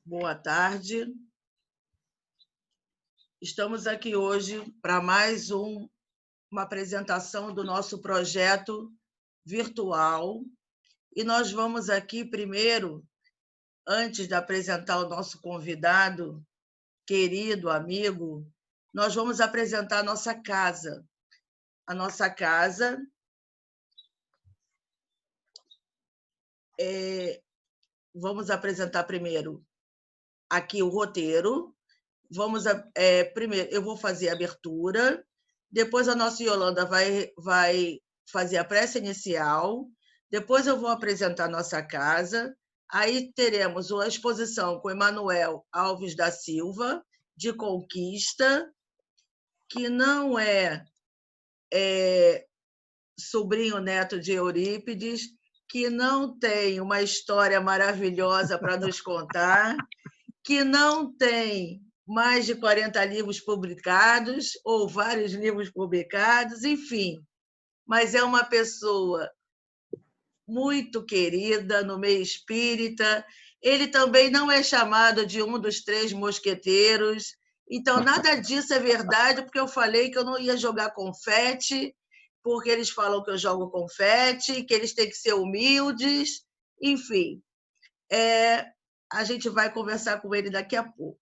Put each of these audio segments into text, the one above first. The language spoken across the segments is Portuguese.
Boa tarde. Estamos aqui hoje para mais uma apresentação do nosso projeto virtual. E nós vamos aqui primeiro, antes de apresentar o nosso convidado, querido amigo, nós vamos apresentar a nossa casa. A nossa casa vamos apresentar primeiro aqui o roteiro. Primeiro, eu vou fazer a abertura, depois a nossa Yolanda vai fazer a prece inicial, depois eu vou apresentar a nossa casa, aí teremos uma exposição com Emanuel Alves da Silva, de Conquista, que não é sobrinho neto de Eurípides, que não tem uma história maravilhosa para nos contar, que não tem mais de 40 livros publicados, ou vários livros publicados, enfim. Mas é uma pessoa muito querida no meio espírita. Ele também não é chamado de um dos 3 mosqueteiros. Então, nada disso é verdade, porque eu falei que eu não ia jogar confete, porque eles falam que eu jogo confete, que eles têm que ser humildes. Enfim, a gente vai conversar com ele daqui a pouco.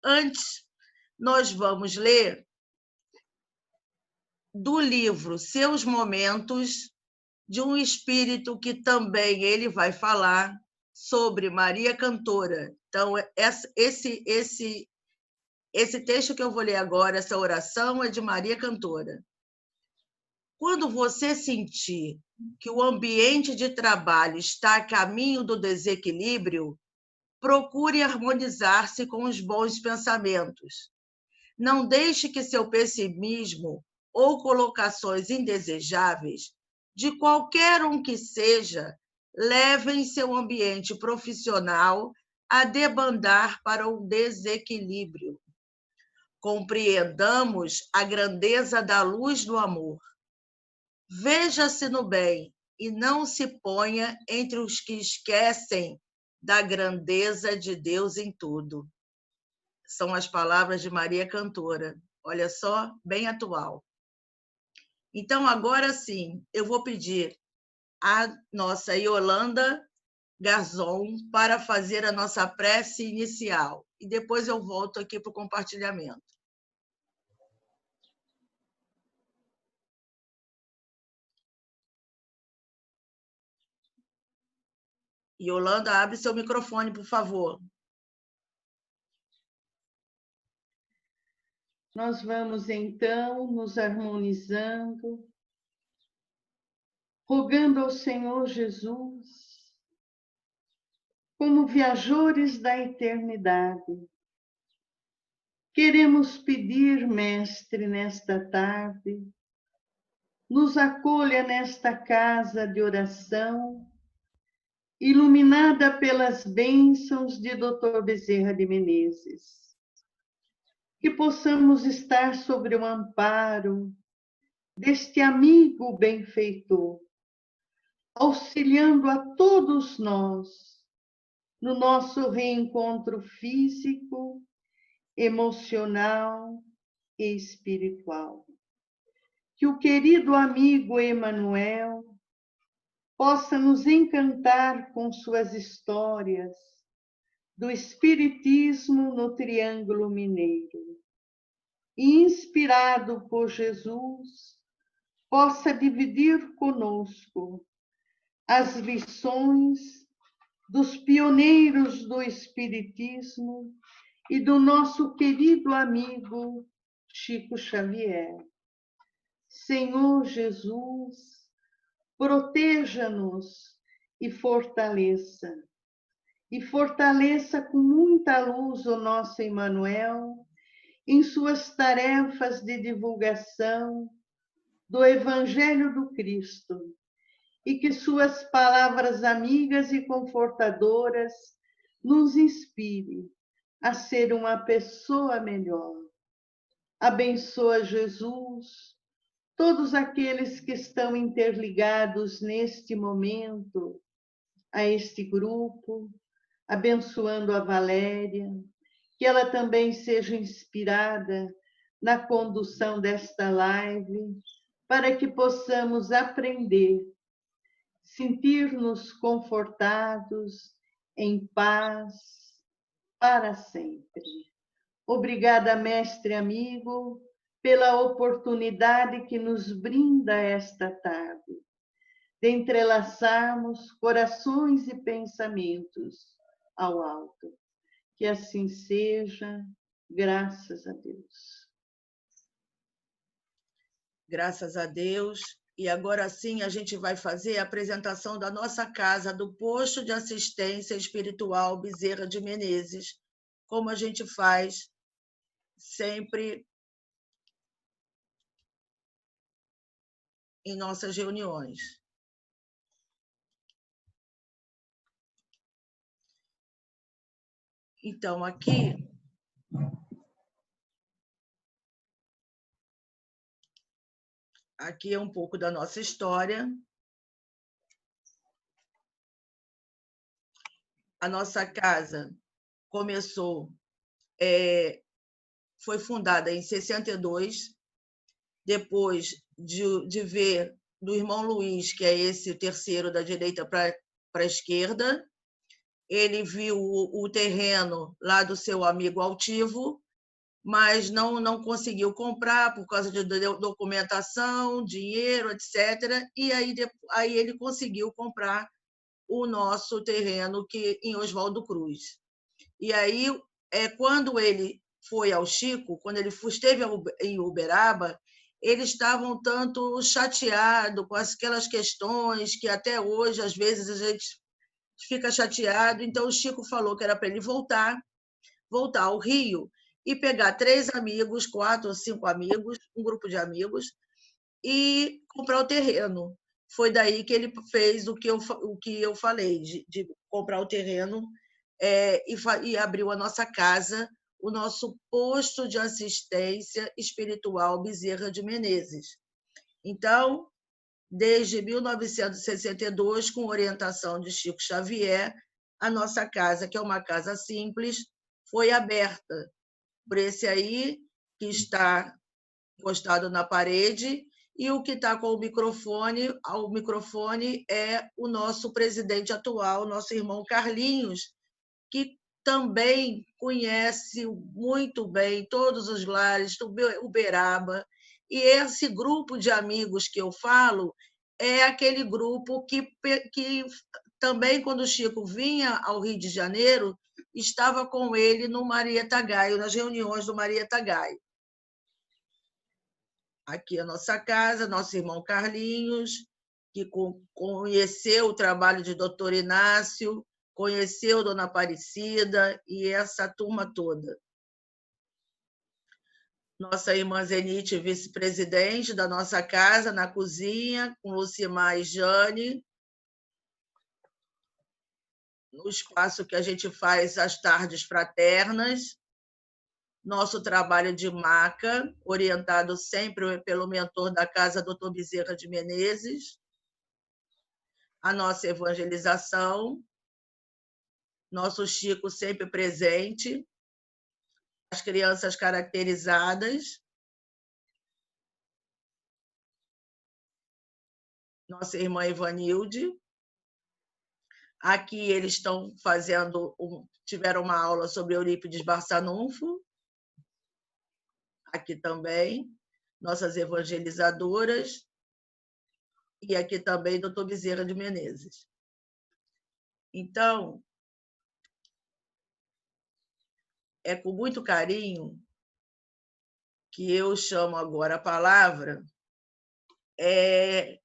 Antes, nós vamos ler do livro Seus Momentos, de um espírito que também ele vai falar sobre Maria Cantora. Então, esse texto que eu vou ler agora, essa oração, é de Maria Cantora. Quando você sentir que o ambiente de trabalho está a caminho do desequilíbrio, procure harmonizar-se com os bons pensamentos. Não deixe que seu pessimismo ou colocações indesejáveis, de qualquer um que seja, levem seu ambiente profissional a debandar para o desequilíbrio. Compreendamos a grandeza da luz do amor. Veja-se no bem e não se ponha entre os que esquecem da grandeza de Deus em tudo. São as palavras de Maria Cantora. Olha só, bem atual. Então, agora sim, eu vou pedir à nossa Yolanda Garzon para fazer a nossa prece inicial. E depois eu volto aqui para o compartilhamento. Yolanda, abre seu microfone, por favor. Nós vamos, então, nos harmonizando, rogando ao Senhor Jesus, como viajores da eternidade. Queremos pedir, Mestre, nesta tarde, nos acolha nesta casa de oração, iluminada pelas bênçãos de Dr. Bezerra de Menezes. Que possamos estar sobre o amparo deste amigo benfeitor, auxiliando a todos nós no nosso reencontro físico, emocional e espiritual. Que o querido amigo Emanuel possa nos encantar com suas histórias do Espiritismo no Triângulo Mineiro. E, inspirado por Jesus, possa dividir conosco as lições dos pioneiros do Espiritismo e do nosso querido amigo Chico Xavier. Senhor Jesus, proteja-nos e fortaleça. E fortaleça com muita luz o nosso Emanuel em suas tarefas de divulgação do Evangelho do Cristo, e que suas palavras amigas e confortadoras nos inspire a ser uma pessoa melhor. Abençoa, Jesus, todos aqueles que estão interligados neste momento a este grupo, abençoando a Valéria, que ela também seja inspirada na condução desta live, para que possamos aprender, sentir-nos confortados, em paz, para sempre. Obrigada, mestre amigo, pela oportunidade que nos brinda esta tarde, de entrelaçarmos corações e pensamentos ao alto. Que assim seja, graças a Deus. Graças a Deus. E agora sim a gente vai fazer a apresentação da nossa casa, do Posto de Assistência Espiritual Bezerra de Menezes, como a gente faz sempre em nossas reuniões. Então, aqui é um pouco da nossa história. A nossa casa começou, foi fundada em 62, depois de ver do irmão Luiz, que é esse o terceiro da direita para a esquerda. Ele viu o terreno lá do seu amigo Altivo, mas não conseguiu comprar por causa de documentação, dinheiro, etc. E aí ele conseguiu comprar o nosso terreno em Oswaldo Cruz. E aí, quando ele foi ao Chico, quando ele esteve em Uberaba, eles estavam tanto chateados com aquelas questões que até hoje, às vezes, a gente fica chateado. Então, o Chico falou que era para ele voltar ao Rio e pegar 3 amigos, 4 ou 5 amigos, um grupo de amigos, e comprar o terreno. Foi daí que ele fez o que eu falei, de comprar o terreno e abriu a nossa casa, o nosso posto de assistência espiritual Bezerra de Menezes. Então, desde 1962, com orientação de Chico Xavier, a nossa casa, que é uma casa simples, foi aberta por esse aí, que está encostado na parede, e o que está com o microfone é o nosso presidente atual, nosso irmão Carlinhos, que também conhece muito bem todos os lares do Uberaba. E esse grupo de amigos que eu falo é aquele grupo que também, quando o Chico vinha ao Rio de Janeiro, estava com ele no Marieta Gaio, nas reuniões do Marieta Gaio. Aqui a nossa casa, nosso irmão Carlinhos, que conheceu o trabalho de doutor Inácio, conheceu Dona Aparecida e essa turma toda. Nossa irmã Zenite, vice-presidente da nossa casa, na cozinha, com Lucimar e Jane, no espaço que a gente faz as tardes fraternas. Nosso trabalho de maca, orientado sempre pelo mentor da casa, doutor Bezerra de Menezes. A nossa evangelização, nosso Chico sempre presente, as crianças caracterizadas, nossa irmã Ivanilde. Aqui eles estão tiveram uma aula sobre Eurípides Barçanufo, aqui também, nossas evangelizadoras, e aqui também doutor Bezerra de Menezes. Então, é com muito carinho que eu chamo agora a palavra,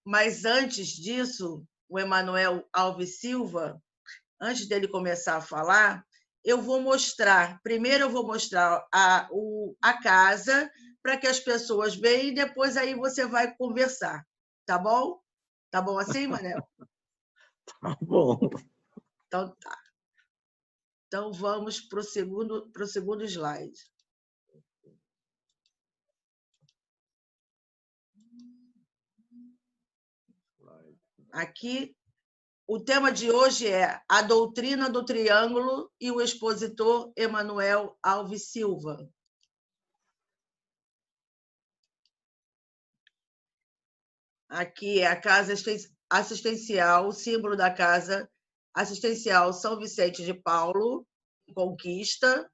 mas antes disso, o Emanuel Alves Silva, antes dele começar a falar, primeiro eu vou mostrar a casa, para que as pessoas vejam, e depois aí você vai conversar, tá bom? Tá bom assim, Manel? Tá bom. Então tá. Então vamos para o segundo slide. Aqui O tema de hoje é a doutrina do triângulo e o expositor Emanuel Alves Silva. Aqui é a Casa Assistencial, o símbolo da Casa Assistencial São Vicente de Paulo, Conquista.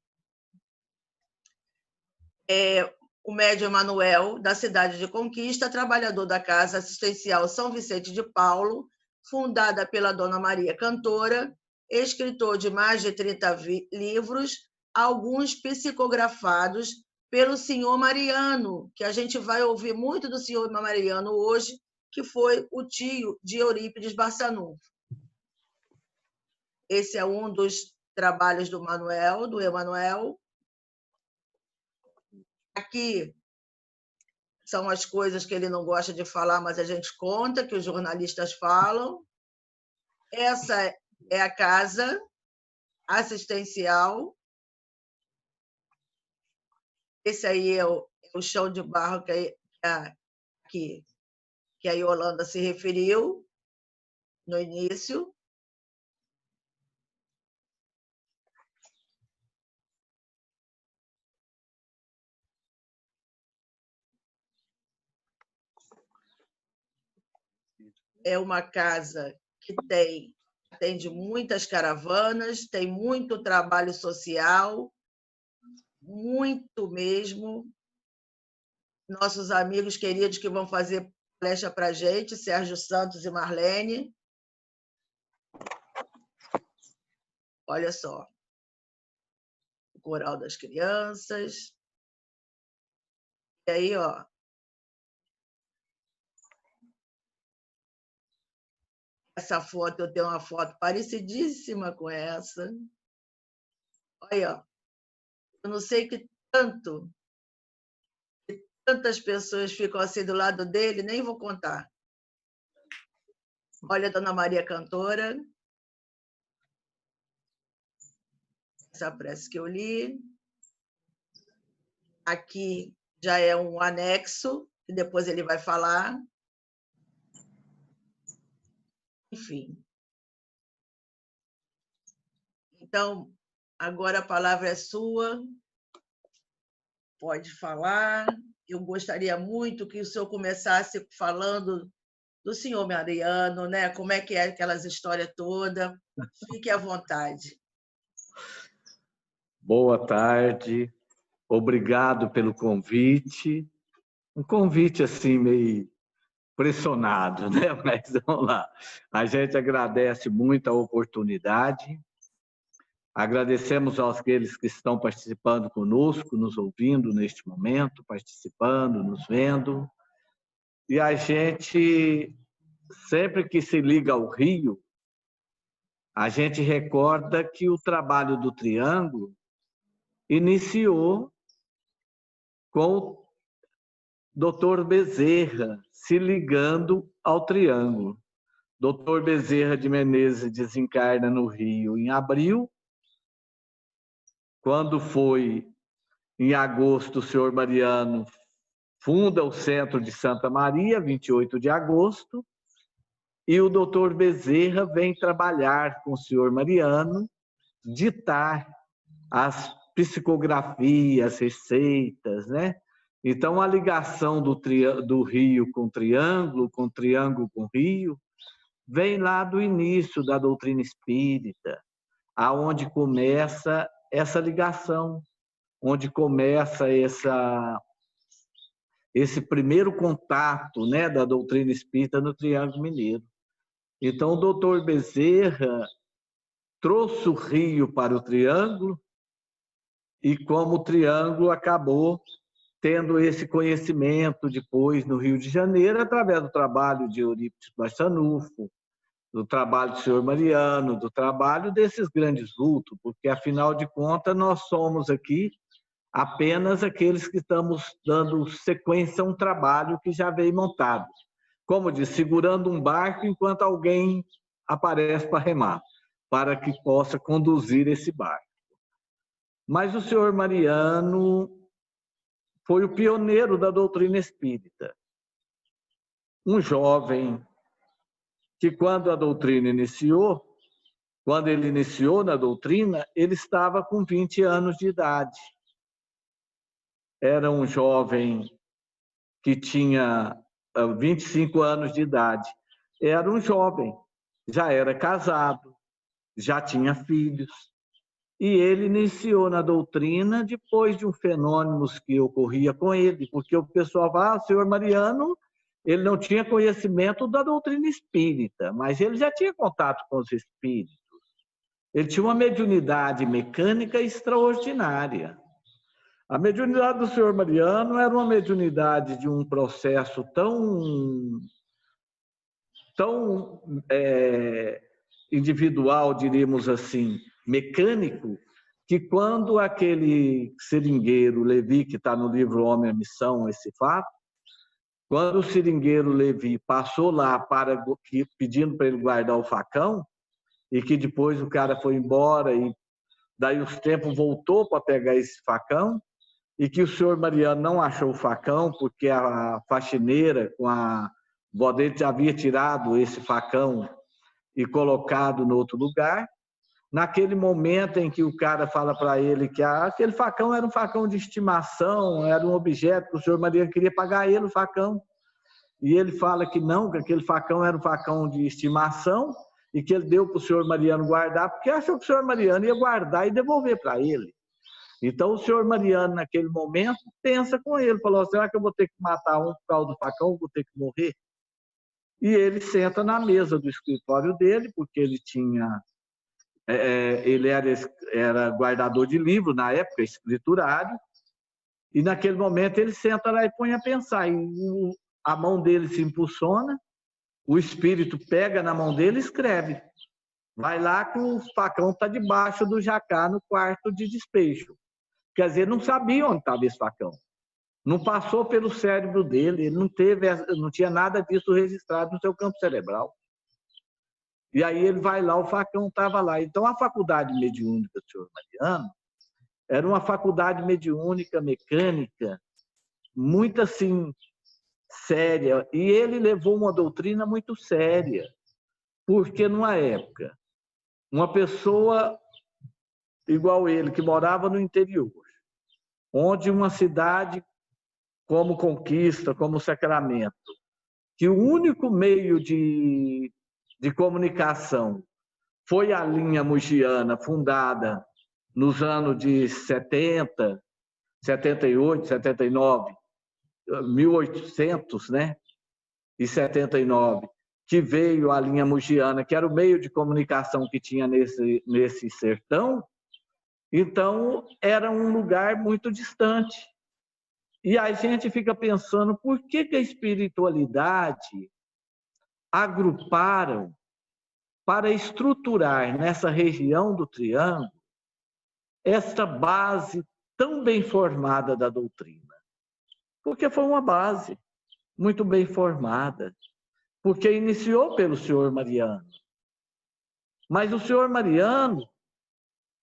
O médium Emanuel, da cidade de Conquista, trabalhador da Casa Assistencial São Vicente de Paulo, fundada pela Dona Maria Cantora, escritor de mais de 30 livros, alguns psicografados pelo senhor Mariano, que a gente vai ouvir muito do senhor Mariano hoje, que foi o tio de Eurípides Barçanufo. Esse é um dos trabalhos do Emanuel. Aqui são as coisas que ele não gosta de falar, mas a gente conta, que os jornalistas falam. Essa é a Casa Assistencial. Esse aí é o chão de barro que a Yolanda se referiu no início. É uma casa que atende muitas caravanas, tem muito trabalho social, muito mesmo. Nossos amigos queridos que vão fazer palestra para a gente, Sérgio Santos e Marlene. Olha só. O Coral das Crianças. E aí, ó. Essa foto, eu tenho uma foto parecidíssima com essa. Olha, ó. Eu não sei que tantas pessoas ficam assim do lado dele, nem vou contar. Olha a Dona Maria Cantora. Essa prece que eu li. Aqui já é um anexo, que depois ele vai falar. Enfim. Então, agora a palavra é sua. Pode falar. Eu gostaria muito que o senhor começasse falando do senhor Mariano, né? Como é que é aquelas histórias todas. Fique à vontade. Boa tarde. Obrigado pelo convite. Um convite assim meio pressionado, né? Mas vamos lá. A gente agradece muito a oportunidade. Agradecemos àqueles que estão participando conosco, nos ouvindo neste momento, participando, nos vendo. E a gente, sempre que se liga ao Rio, a gente recorda que o trabalho do Triângulo iniciou com o Dr. Bezerra se ligando ao Triângulo. Dr. Bezerra de Menezes desencarna no Rio em abril. Quando foi em agosto, o senhor Mariano funda o Centro de Santa Maria, 28 de agosto, e o doutor Bezerra vem trabalhar com o senhor Mariano, ditar as psicografias, receitas, né? Então, a ligação do Rio com Triângulo com Rio, vem lá do início da doutrina espírita, aonde começa essa ligação, onde começa esse primeiro contato, né, da doutrina espírita no Triângulo Mineiro. Então, o doutor Bezerra trouxe o Rio para o Triângulo, e como o Triângulo acabou tendo esse conhecimento depois no Rio de Janeiro, através do trabalho de Eurípides Barçanufo, do trabalho do senhor Mariano, do trabalho desses grandes vultos, porque, afinal de contas, nós somos aqui apenas aqueles que estamos dando sequência a um trabalho que já veio montado. Como diz, segurando um barco enquanto alguém aparece para remar, para que possa conduzir esse barco. Mas o senhor Mariano foi o pioneiro da doutrina espírita. Um jovem que quando a doutrina iniciou, quando ele iniciou na doutrina, ele estava com 20 anos de idade. Era um jovem que tinha 25 anos de idade. Era um jovem, já era casado, já tinha filhos. E ele iniciou na doutrina depois de um fenômeno que ocorria com ele, porque o pessoal fala, o senhor Mariano, ele não tinha conhecimento da doutrina espírita, mas ele já tinha contato com os espíritos. Ele tinha uma mediunidade mecânica extraordinária. A mediunidade do senhor Mariano era uma mediunidade de um processo tão individual, diríamos assim, mecânico, que quando aquele seringueiro Levi, que está no livro Homem e a Missão, esse fato, quando o seringueiro Levi passou lá pedindo para ele guardar o facão, e que depois o cara foi embora, e daí os tempos voltou para pegar esse facão, e que o senhor Mariano não achou o facão, porque a faxineira com a vó dele já havia tirado esse facão e colocado no outro lugar. Naquele momento em que o cara fala para ele que aquele facão era um facão de estimação, era um objeto que o senhor Mariano queria pagar ele o facão. E ele fala que não, que aquele facão era um facão de estimação e que ele deu para o senhor Mariano guardar, porque achou que o senhor Mariano ia guardar e devolver para ele. Então o senhor Mariano, naquele momento, pensa com ele, falou, será que eu vou ter que matar um por causa do facão, vou ter que morrer? E ele senta na mesa do escritório dele, porque ele tinha... ele era guardador de livro, na época, escriturário, e naquele momento ele senta lá e põe a pensar, e a mão dele se impulsiona, o espírito pega na mão dele e escreve. Vai lá que o facão está debaixo do jacá no quarto de despejo. Quer dizer, não sabia onde estava esse facão. Não passou pelo cérebro dele, ele não tinha nada disso registrado no seu campo cerebral. E aí ele vai lá, o facão estava lá. Então, a faculdade mediúnica do senhor Mariano era uma faculdade mediúnica, mecânica, muito assim, séria. E ele levou uma doutrina muito séria, porque numa época, uma pessoa igual ele, que morava no interior, onde uma cidade como Conquista, como Sacramento, que o único meio de comunicação foi a linha Mogiana, fundada nos anos de 70, 78, 79, 1800, né? E 79, que veio a linha Mogiana, que era o meio de comunicação que tinha nesse sertão. Então, era um lugar muito distante. E a gente fica pensando por que a espiritualidade agruparam para estruturar nessa região do Triângulo esta base tão bem formada da doutrina. Porque foi uma base muito bem formada, porque iniciou pelo senhor Mariano. Mas o senhor Mariano,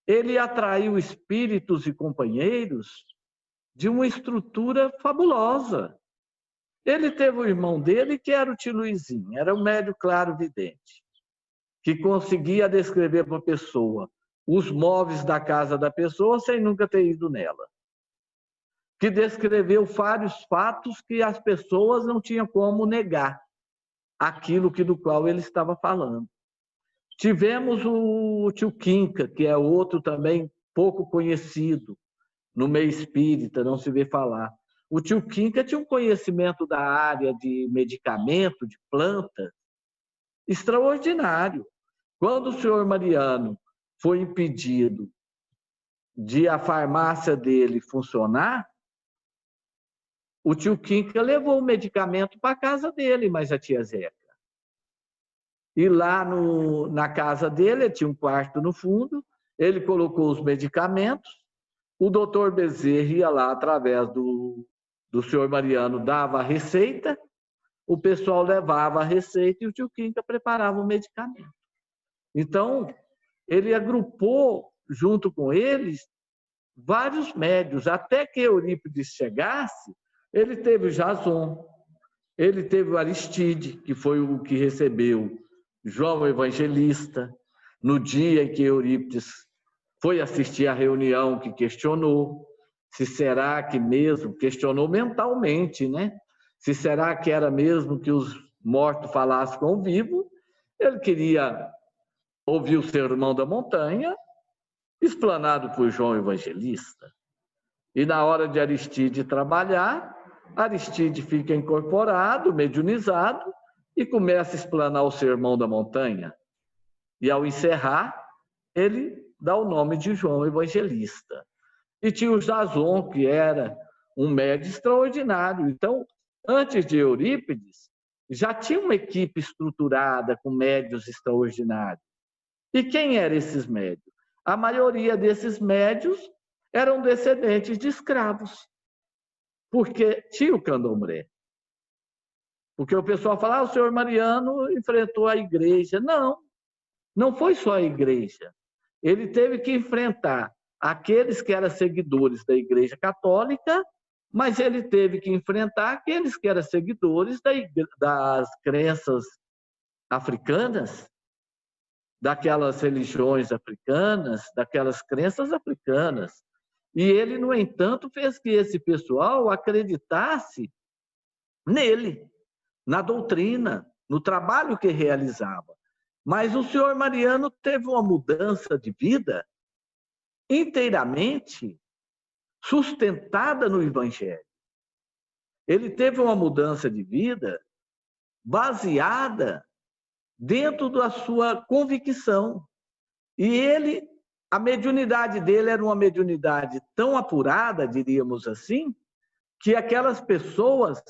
ele atraiu espíritos e companheiros de uma estrutura fabulosa. Ele teve o irmão dele, que era o tio Luizinho, era um médium claro-vidente, que conseguia descrever para a pessoa os móveis da casa da pessoa sem nunca ter ido nela. Que descreveu vários fatos que as pessoas não tinham como negar aquilo do qual ele estava falando. Tivemos o tio Quinca, que é outro também pouco conhecido no meio espírita, não se vê falar. O tio Quinca tinha um conhecimento da área de medicamento, de plantas, extraordinário. Quando o senhor Mariano foi impedido de a farmácia dele funcionar, o tio Quinca levou o medicamento para a casa dele, mas a tia Zeca. E lá na casa dele, tinha um quarto no fundo, ele colocou os medicamentos, o doutor Bezerra ia lá através do senhor Mariano, dava a receita, o pessoal levava a receita e o tio Quinca preparava o medicamento. Então, ele agrupou, junto com eles, vários médios. Até que Eurípides chegasse, ele teve o Jason, ele teve o Aristide, que foi o que recebeu João Evangelista, no dia em que Eurípides foi assistir à reunião que questionou, se será que mesmo, questionou mentalmente, né? Se será que era mesmo que os mortos falassem com o vivo, ele queria ouvir o Sermão da Montanha, explanado por João Evangelista. E na hora de Aristide trabalhar, Aristide fica incorporado, mediunizado, e começa a explanar o Sermão da Montanha. E ao encerrar, ele dá o nome de João Evangelista. E tinha o Jason, que era um médium extraordinário. Então, antes de Eurípides, já tinha uma equipe estruturada com médiuns extraordinários. E quem eram esses médiuns? A maioria desses médiuns eram descendentes de escravos, porque tinha o candomblé. Porque o pessoal fala, o senhor Mariano enfrentou a igreja. Não, não foi só a igreja. Ele teve que enfrentar aqueles que eram seguidores da Igreja Católica, mas ele teve que enfrentar aqueles que eram seguidores das crenças africanas, daquelas religiões africanas, daquelas crenças africanas. E ele, no entanto, fez que esse pessoal acreditasse nele, na doutrina, no trabalho que realizava. Mas o senhor Mariano teve uma mudança de vida inteiramente sustentada no Evangelho. Ele teve uma mudança de vida baseada dentro da sua convicção. E a mediunidade dele era uma mediunidade tão apurada, diríamos assim, que aquelas pessoas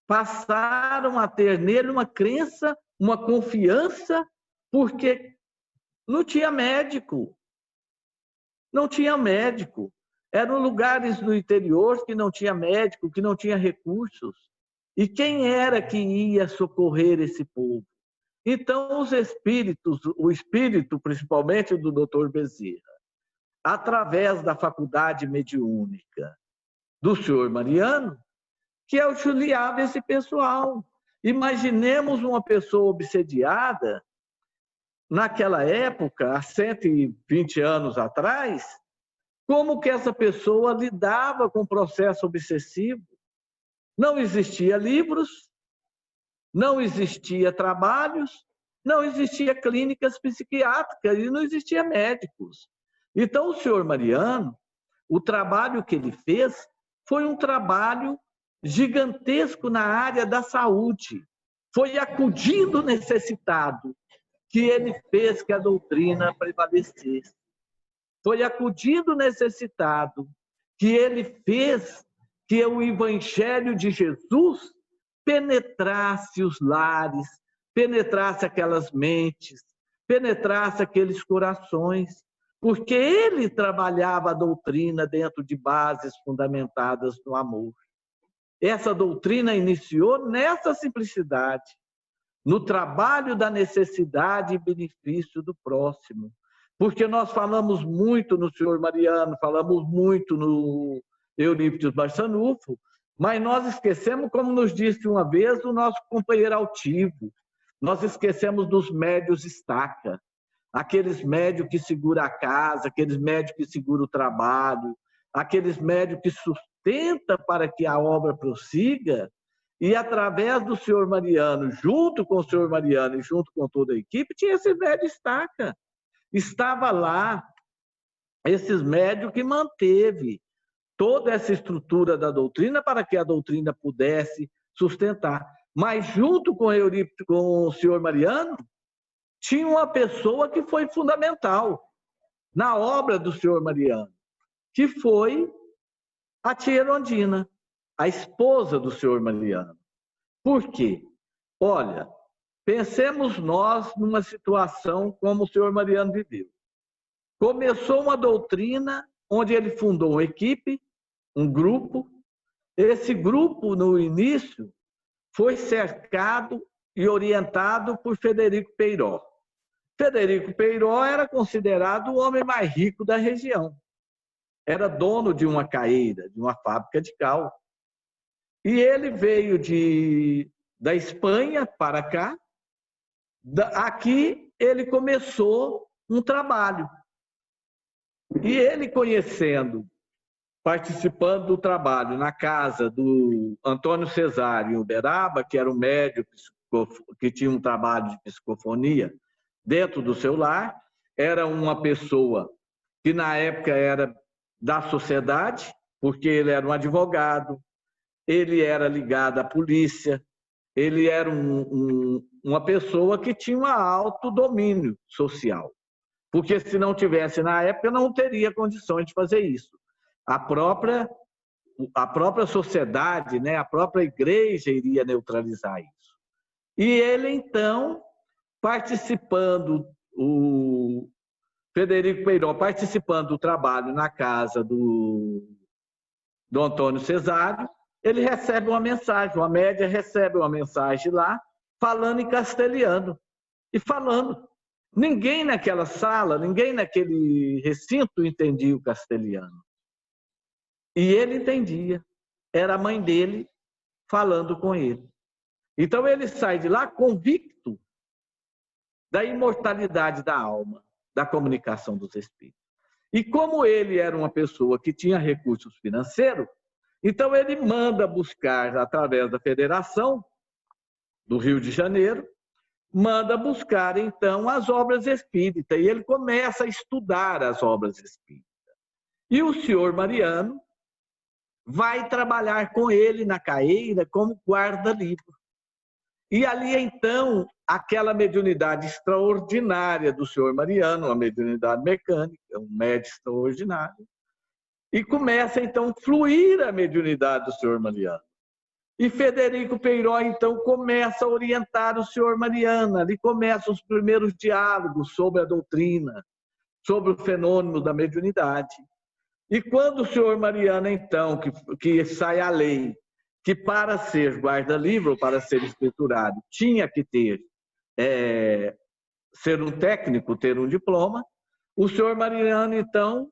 passaram a ter nele uma crença, uma confiança, porque não tinha médico. Não tinha médico. Eram lugares no interior que não tinha médico, que não tinha recursos. E quem era que ia socorrer esse povo? Então, os espíritos, o espírito principalmente do Dr. Bezerra, através da faculdade mediúnica do senhor Mariano, que auxiliava esse pessoal. Imaginemos uma pessoa obsediada, naquela época, há 120 anos atrás, como que essa pessoa lidava com o processo obsessivo. Não existia livros, não existia trabalhos, não existia clínicas psiquiátricas e não existia médicos. Então, o senhor Mariano, o trabalho que ele fez foi um trabalho gigantesco na área da saúde. Foi acudindo o necessitado que ele fez que a doutrina prevalecesse. Foi acudindo o necessitado que ele fez que o Evangelho de Jesus penetrasse os lares, penetrasse aquelas mentes, penetrasse aqueles corações, porque ele trabalhava a doutrina dentro de bases fundamentadas no amor. Essa doutrina iniciou nessa simplicidade, no trabalho da necessidade e benefício do próximo. Porque nós falamos muito no senhor Mariano, falamos muito no Eurípides Barçanufo, mas nós esquecemos, como nos disse uma vez o nosso companheiro altivo, nós esquecemos dos médios estaca, aqueles médios que seguram a casa, aqueles médios que seguram o trabalho, aqueles médios que sustentam para que a obra prossiga, e através do senhor Mariano, junto com o senhor Mariano e junto com toda a equipe, tinha esse médio estaca. Estava lá esses médios que manteve toda essa estrutura da doutrina para que a doutrina pudesse sustentar. Mas junto com o senhor Mariano, tinha uma pessoa que foi fundamental na obra do senhor Mariano, que foi a tia Erondina, a esposa do senhor Mariano. Por quê? Olha, pensemos nós numa situação como o senhor Mariano viveu. Começou uma doutrina onde ele fundou uma equipe, um grupo. Esse grupo, no início, foi cercado e orientado por Frederico Peiró. Frederico Peiró era considerado o homem mais rico da região. Era dono de uma caeira, de uma fábrica de cal. E ele veio da Espanha para cá, Aqui ele começou um trabalho. E ele conhecendo, participando do trabalho na casa do Antônio Cesário em Uberaba, que era um médico que tinha um trabalho de psicofonia dentro do seu lar, era uma pessoa que na época era da sociedade, porque ele era um advogado, ele era ligado à polícia, ele era uma pessoa que tinha um alto domínio social. Porque se não tivesse na época, não teria condições de fazer isso. A própria sociedade, né, a própria igreja iria neutralizar isso. E ele, então, participando, o Frederico Peiró participando do trabalho na casa do Antônio Cesário, ele recebe uma mensagem, uma média recebe uma mensagem lá, falando em castelhano. E falando. Ninguém naquela sala, ninguém naquele recinto entendia o castelhano. E ele entendia. Era a mãe dele falando com ele. Então ele sai de lá convicto da imortalidade da alma, da comunicação dos espíritos. E como ele era uma pessoa que tinha recursos financeiros, então ele manda buscar, através da Federação do Rio de Janeiro, manda buscar, então, as obras espíritas. E ele começa a estudar as obras espíritas. E o senhor Mariano vai trabalhar com ele na Caeira como guarda-livro. E ali, então, aquela mediunidade extraordinária do senhor Mariano, uma mediunidade mecânica, um médium extraordinário, e começa, então, a fluir a mediunidade do senhor Mariano. E Frederico Peiró, então, começa a orientar o senhor Mariano. Ali começam os primeiros diálogos sobre a doutrina, sobre o fenômeno da mediunidade. E quando o senhor Mariano, então, que sai a lei, que para ser guarda-livro, para ser escriturado, tinha que ser um técnico, ter um diploma, o senhor Mariano, então,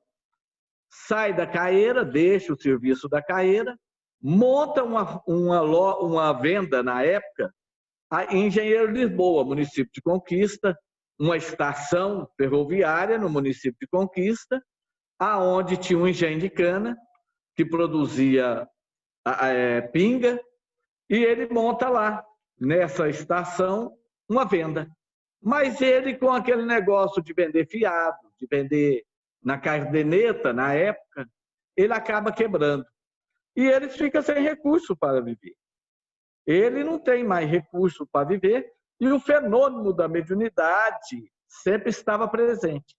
sai da Caeira, deixa o serviço da Caeira, monta uma venda na época em Engenheiro Lisboa, município de Conquista, uma estação ferroviária no município de Conquista, aonde tinha um engenho de cana que produzia pinga, e ele monta lá, nessa estação, uma venda. Mas ele, com aquele negócio de vender fiado, de vender na caderneta, na época, ele acaba quebrando. E ele fica sem recurso para viver. Ele não tem mais recurso para viver e o fenômeno da mediunidade sempre estava presente.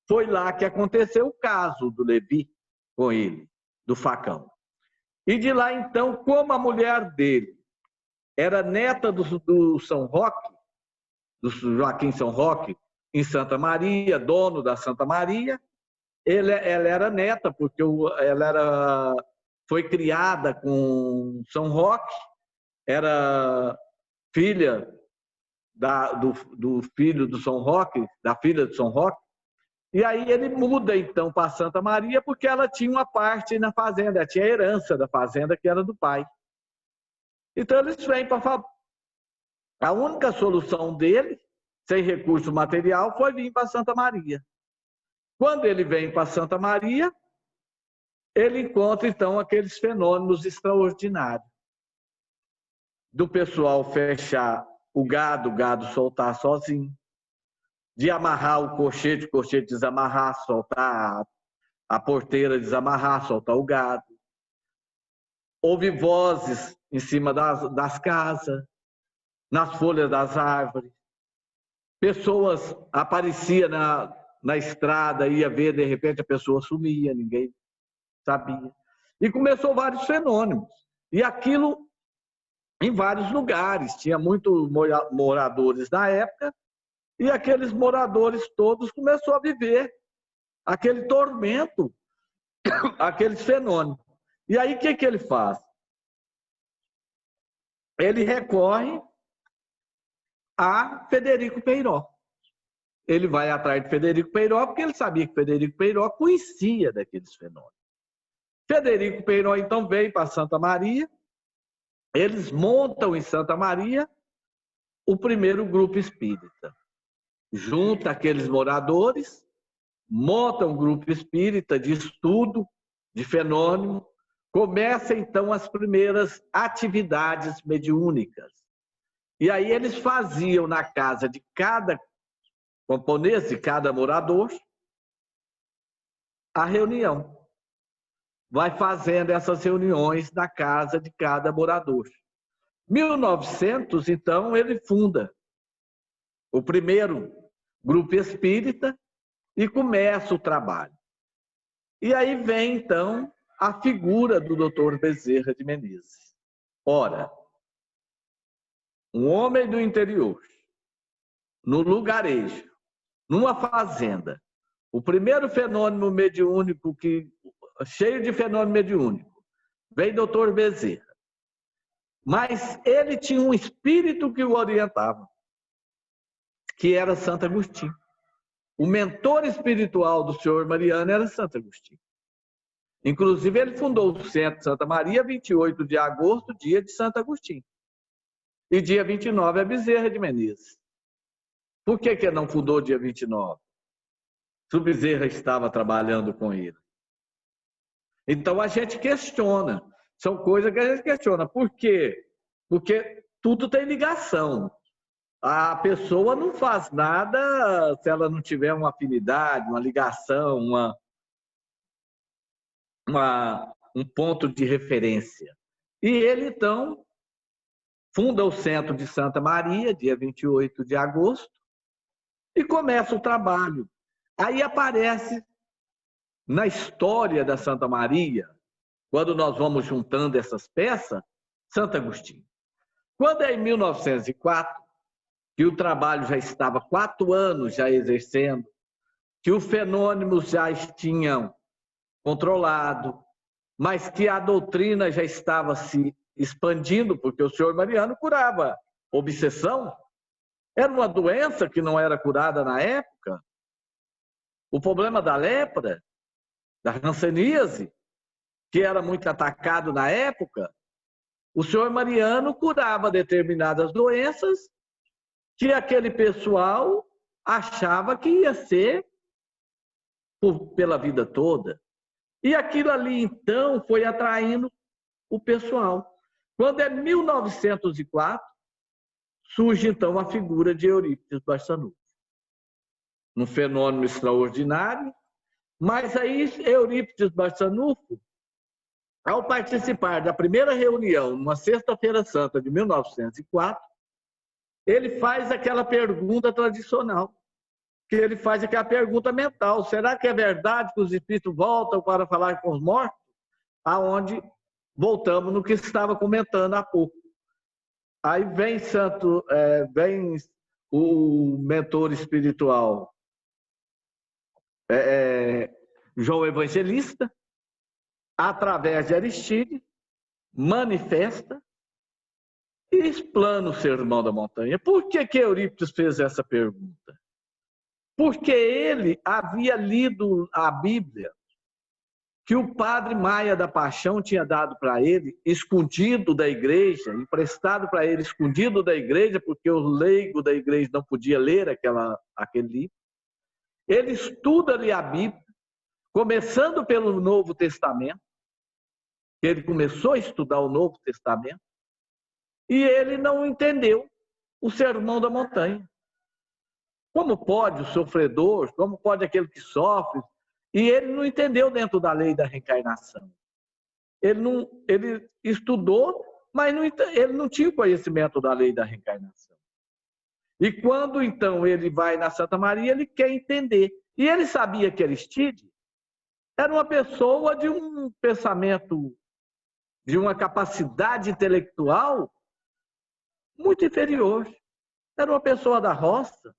Foi lá que aconteceu o caso do Levi com ele, do facão. E de lá, então, como a mulher dele era neta do São Roque, do Joaquim São Roque, em Santa Maria, dono da Santa Maria, ela era neta, porque ela foi criada com São Roque, era filha do filho do São Roque, da filha de São Roque, e aí ele muda então para Santa Maria, porque ela tinha uma parte na fazenda, ela tinha a herança da fazenda que era do pai. Então eles vêm para... A única solução dele, sem recurso material, foi vir para Santa Maria. Quando ele vem para Santa Maria, ele encontra, então, aqueles fenômenos extraordinários. Do pessoal fechar o gado soltar sozinho. De amarrar o colchete desamarrar, soltar a porteira, desamarrar, soltar o gado. Houve vozes em cima das casas, nas folhas das árvores. Pessoas apareciam na estrada, ia ver, de repente a pessoa sumia, ninguém sabia. E começou vários fenômenos. E aquilo em vários lugares. Tinha muitos moradores na época, e aqueles moradores todos começaram a viver aquele tormento, aqueles fenômenos. E aí o que ele faz? Ele recorre a Frederico Peiró. Ele vai atrás de Frederico Peiró, porque ele sabia que Frederico Peiró conhecia daqueles fenômenos. Frederico Peiró, então, veio para Santa Maria, eles montam em Santa Maria o primeiro grupo espírita. Junta aqueles moradores, monta um grupo espírita de estudo, de fenômeno, começa então as primeiras atividades mediúnicas. E aí eles faziam na casa de cada camponês, de cada morador, a reunião. Vai fazendo essas reuniões na casa de cada morador. 1900, então, ele funda o primeiro grupo espírita e começa o trabalho. E aí vem, então, a figura do Dr. Bezerra de Menezes. Ora, um homem do interior, no lugarejo, numa fazenda, o primeiro fenômeno mediúnico, cheio de fenômeno mediúnico, vem Dr. Bezerra. Mas ele tinha um espírito que o orientava, que era Santo Agostinho. O mentor espiritual do senhor Mariano era Santo Agostinho. Inclusive, ele fundou o Centro de Santa Maria, 28 de agosto, dia de Santo Agostinho. E dia 29 é Bezerra de Menezes. Por que ele não fundou dia 29? Se o Bezerra estava trabalhando com ele. Então, a gente questiona. São coisas que a gente questiona. Por quê? Porque tudo tem ligação. A pessoa não faz nada se ela não tiver uma afinidade, uma ligação, um ponto de referência. E ele, então, funda o Centro de Santa Maria, dia 28 de agosto, e começa o trabalho. Aí aparece, na história da Santa Maria, quando nós vamos juntando essas peças, Santo Agostinho. Quando é em 1904, que o trabalho já estava 4 anos já exercendo, que os fenômenos já tinham controlado, mas que a doutrina já estava se expandindo, porque o senhor Mariano curava obsessão. Era uma doença que não era curada na época. O problema da lepra, da hanseníase, que era muito atacado na época, o senhor Mariano curava determinadas doenças que aquele pessoal achava que ia ser pela vida toda. E aquilo ali, então, foi atraindo o pessoal. Quando é 1904, surge, então, a figura de Eurípides Barçanufo. Um fenômeno extraordinário, mas aí Eurípides Barçanufo, ao participar da primeira reunião, numa sexta-feira santa de 1904, ele faz aquela pergunta tradicional, que ele faz aquela pergunta mental: será que é verdade que os espíritos voltam para falar com os mortos? Aonde voltamos no que estava comentando há pouco. Aí vem vem o mentor espiritual João Evangelista, através de Aristide, manifesta e explana o Sermão da Montanha. Por que Eurípides fez essa pergunta? Porque ele havia lido a Bíblia que o padre Maia da Paixão tinha dado para ele, escondido da igreja, emprestado para ele, escondido da igreja, porque o leigo da igreja não podia ler aquele livro. Ele estuda ali a Bíblia, começando pelo Novo Testamento. Ele começou a estudar o Novo Testamento e ele não entendeu o Sermão da Montanha. Como pode o sofredor, como pode aquele que sofre? E ele não entendeu dentro da lei da reencarnação. Ele estudou, mas ele não tinha conhecimento da lei da reencarnação. E quando, então, ele vai na Santa Maria, ele quer entender. E ele sabia que Aristide era uma pessoa de um pensamento, de uma capacidade intelectual muito inferior. Era uma pessoa da roça,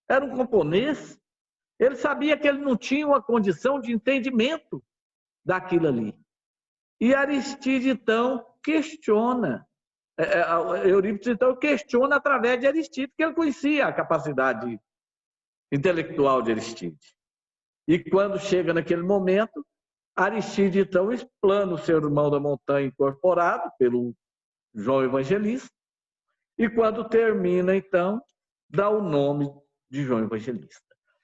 era um camponês. Ele sabia que ele não tinha uma condição de entendimento daquilo ali. E Aristide, então, questiona. Eurípides, então, questiona através de Aristide, porque ele conhecia a capacidade intelectual de Aristide. E quando chega naquele momento, Aristide, então, explana o Sermão da Montanha incorporado pelo João Evangelista e quando termina, então, dá o nome de João Evangelista.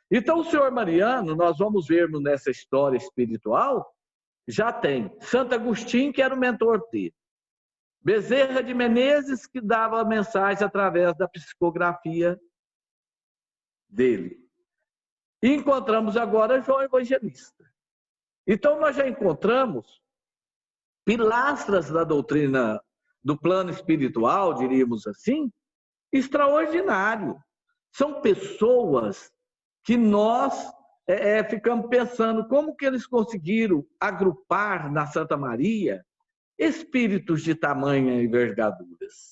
Então, o senhor Mariano, nós vamos ver nessa história espiritual, já tem Santo Agostinho, que era o mentor dele. Bezerra de Menezes, que dava a mensagem através da psicografia dele. E encontramos agora João Evangelista. Então, nós já encontramos pilastras da doutrina do plano espiritual, diríamos assim, extraordinário. São pessoas que nós ficamos pensando como que eles conseguiram agrupar na Santa Maria espíritos de tamanha envergaduras.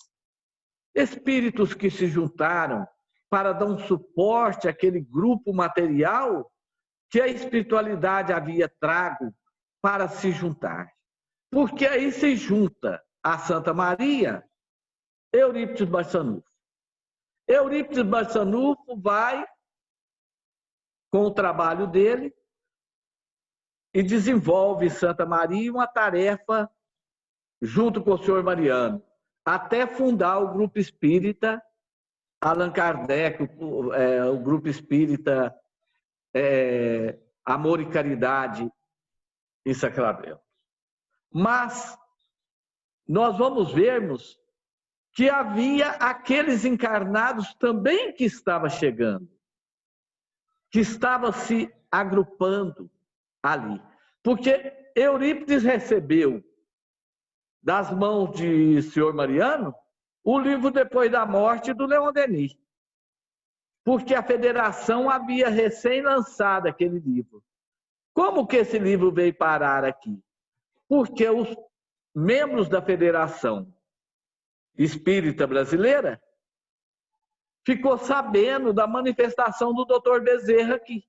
Espíritos que se juntaram para dar um suporte àquele grupo material que a espiritualidade havia trago para se juntar. Porque aí se junta a Santa Maria, Eurípides Barçanufo. Eurípides Barçanufo vai com o trabalho dele e desenvolve em Santa Maria uma tarefa junto com o senhor Mariano, até fundar o grupo espírita Allan Kardec, o grupo espírita Amor e Caridade em Sacramento. Mas nós vamos vermos que havia aqueles encarnados também que estavam chegando, que estavam se agrupando ali. Porque Eurípides recebeu das mãos de senhor Mariano o livro Depois da Morte do Leon Denis. Porque a federação havia recém-lançado aquele livro. Como que esse livro veio parar aqui? Porque os membros da Federação Espírita Brasileira ficou sabendo da manifestação do Dr. Bezerra aqui,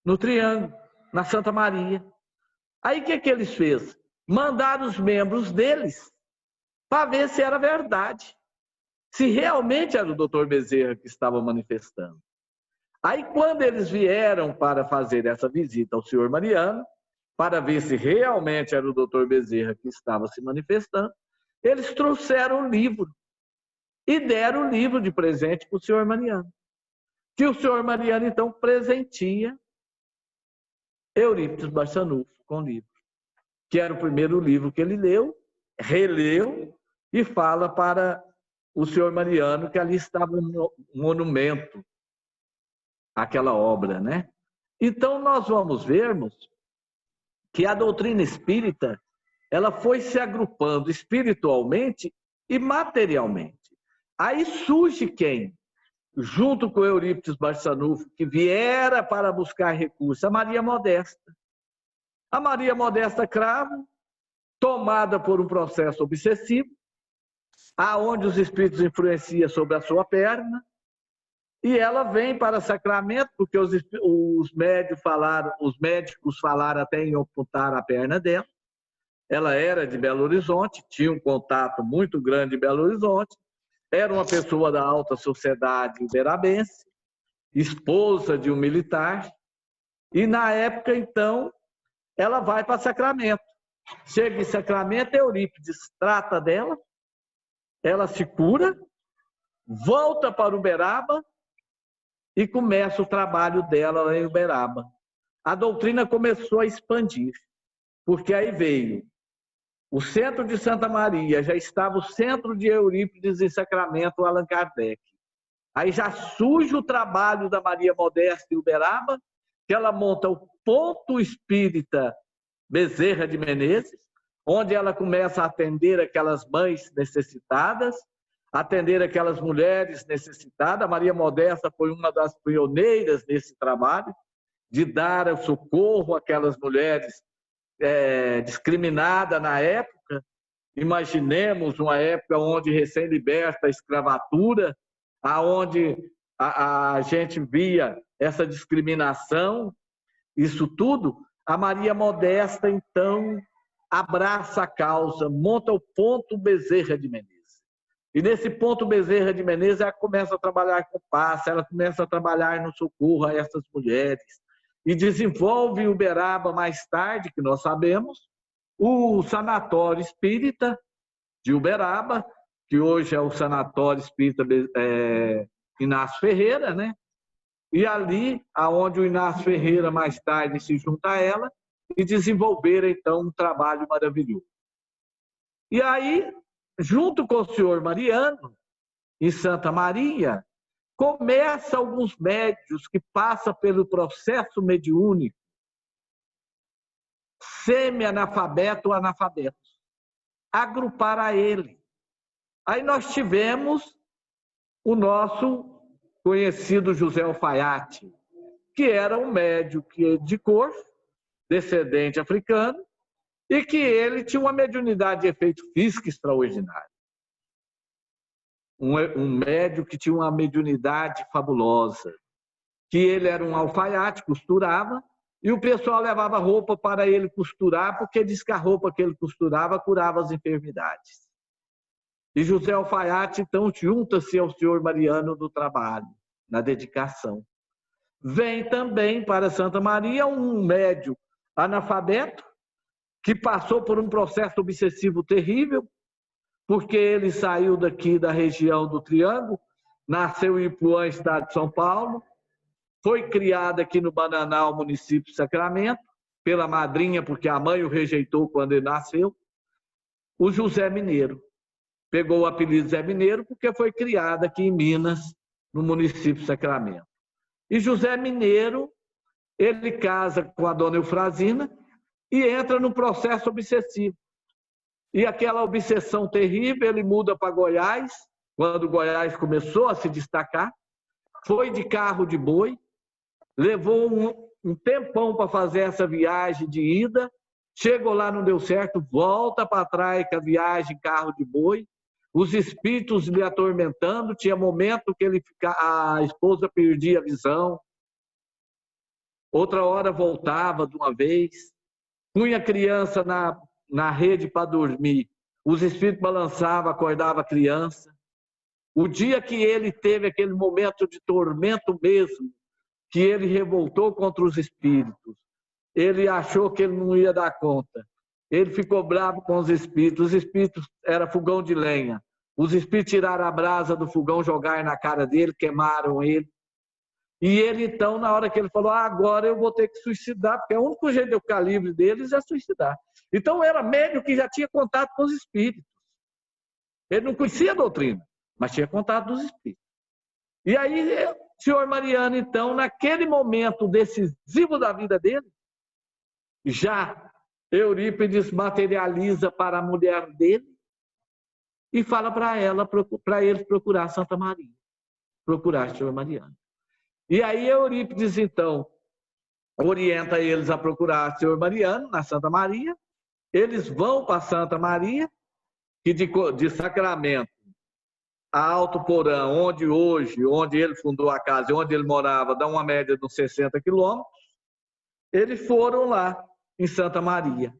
no Triângulo, na Santa Maria. Aí o que eles fez? Mandaram os membros deles para ver se era verdade, se realmente era o Dr. Bezerra que estava manifestando. Aí quando eles vieram para fazer essa visita ao senhor Mariano, para ver se realmente era o Dr. Bezerra que estava se manifestando, eles trouxeram o livro e deram o livro de presente para o senhor Mariano. Que o senhor Mariano, então, presentia Eurípides Barçanufo com o livro, que era o primeiro livro que ele leu, releu e fala para o senhor Mariano que ali estava um monumento àquela obra, né? Então, nós vamos vermos que a doutrina espírita ela foi se agrupando espiritualmente e materialmente. Aí surge quem? Junto com Eurípides Barçanufo, que viera para buscar recursos, a Maria Modesta. A Maria Modesta Cravo, tomada por um processo obsessivo, aonde os espíritos influenciam sobre a sua perna, e ela vem para Sacramento, porque os médicos falaram até em amputar a perna dela. Ela era de Belo Horizonte, tinha um contato muito grande em Belo Horizonte, era uma pessoa da alta sociedade uberabense, esposa de um militar, e na época, então, ela vai para Sacramento. Chega em Sacramento, Eurípides trata dela, ela se cura, volta para Uberaba e começa o trabalho dela lá em Uberaba. A doutrina começou a expandir, porque aí veio o centro de Santa Maria, já estava o centro de Eurípides em Sacramento, Allan Kardec. Aí já surge o trabalho da Maria Modesta em Uberaba, que ela monta o Ponto Espírita Bezerra de Menezes, onde ela começa a atender aquelas mães necessitadas, atender aquelas mulheres necessitadas. A Maria Modesta foi uma das pioneiras nesse trabalho, de dar o socorro àquelas mulheres discriminadas na época. Imaginemos uma época onde recém-liberta a escravatura, aonde a gente via essa discriminação, isso tudo. A Maria Modesta, então, abraça a causa, monta o Ponto Bezerra de Menezes. E nesse Ponto Bezerra de Menezes, ela começa a trabalhar com passe, ela começa a trabalhar no socorro a essas mulheres. E desenvolve em Uberaba, mais tarde, que nós sabemos, o Sanatório Espírita de Uberaba, que hoje é o Sanatório Espírita Inácio Ferreira, né? E ali, aonde o Inácio Ferreira mais tarde se junta a ela e desenvolveram, então, um trabalho maravilhoso. E aí, junto com o senhor Mariano, em Santa Maria, começa alguns médios que passam pelo processo mediúnico, semi-analfabeto ou analfabeto, agrupar a ele. Aí nós tivemos o nosso conhecido José Alfaiate, que era um médium de cor, descendente africano, e que ele tinha uma mediunidade de efeito físico extraordinário. Um médium que tinha uma mediunidade fabulosa, que ele era um alfaiate, costurava, e o pessoal levava roupa para ele costurar, porque diz que a roupa que ele costurava curava as enfermidades. E José Alfaiate, então, junta-se ao senhor Mariano do trabalho, na dedicação. Vem também para Santa Maria um médium analfabeto, que passou por um processo obsessivo terrível, porque ele saiu daqui da região do Triângulo, nasceu em Ipuã, estado de São Paulo, foi criado aqui no Bananal, município de Sacramento, pela madrinha, porque a mãe o rejeitou quando ele nasceu, o José Mineiro. Pegou o apelido Zé Mineiro porque foi criado aqui em Minas, no município de Sacramento. E José Mineiro, ele casa com a dona Eufrazina e entra no processo obsessivo. E aquela obsessão terrível, ele muda para Goiás, quando Goiás começou a se destacar, foi de carro de boi, levou um tempão para fazer essa viagem de ida, chegou lá, não deu certo, volta para trás com a viagem carro de boi, os espíritos lhe atormentando, tinha momento que a esposa perdia a visão, outra hora voltava de uma vez, punha a criança na rede para dormir, os espíritos balançavam, acordava a criança. O dia que ele teve aquele momento de tormento mesmo, que ele revoltou contra os espíritos, ele achou que ele não ia dar conta. Ele ficou bravo com os espíritos era fogão de lenha. Os espíritos tiraram a brasa do fogão, jogaram na cara dele, queimaram ele. E ele, então, na hora que ele falou, agora eu vou ter que suicidar, porque o único jeito de eu ficar livre deles é suicidar. Então, era médium que já tinha contato com os espíritos. Ele não conhecia a doutrina, mas tinha contato dos espíritos. E aí, o senhor Mariano, então, naquele momento decisivo da vida dele, já Eurípides materializa para a mulher dele e fala para eles procurar Santa Maria, procurar o senhor Mariano. E aí Eurípides, então, orienta eles a procurar o senhor Mariano na Santa Maria. Eles vão para Santa Maria, que de Sacramento a Alto Porã, onde ele fundou a casa e onde ele morava, dá uma média de uns 60 quilômetros. Eles foram lá em Santa Maria.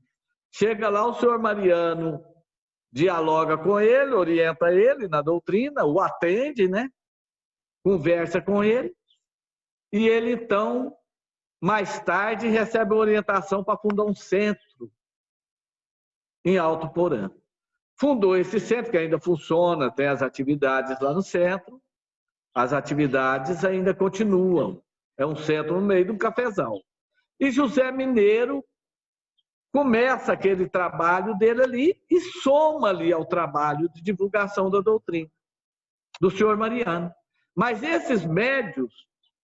Chega lá, o senhor Mariano dialoga com ele, orienta ele na doutrina, o atende, né? Conversa com ele. E ele, então, mais tarde, recebe orientação para fundar um centro em Alto Porã. Fundou esse centro, que ainda funciona, tem as atividades lá no centro. As atividades ainda continuam. É um centro no meio de um cafezal. E José Mineiro começa aquele trabalho dele ali e soma ali ao trabalho de divulgação da doutrina do senhor Mariano. Mas esses médios,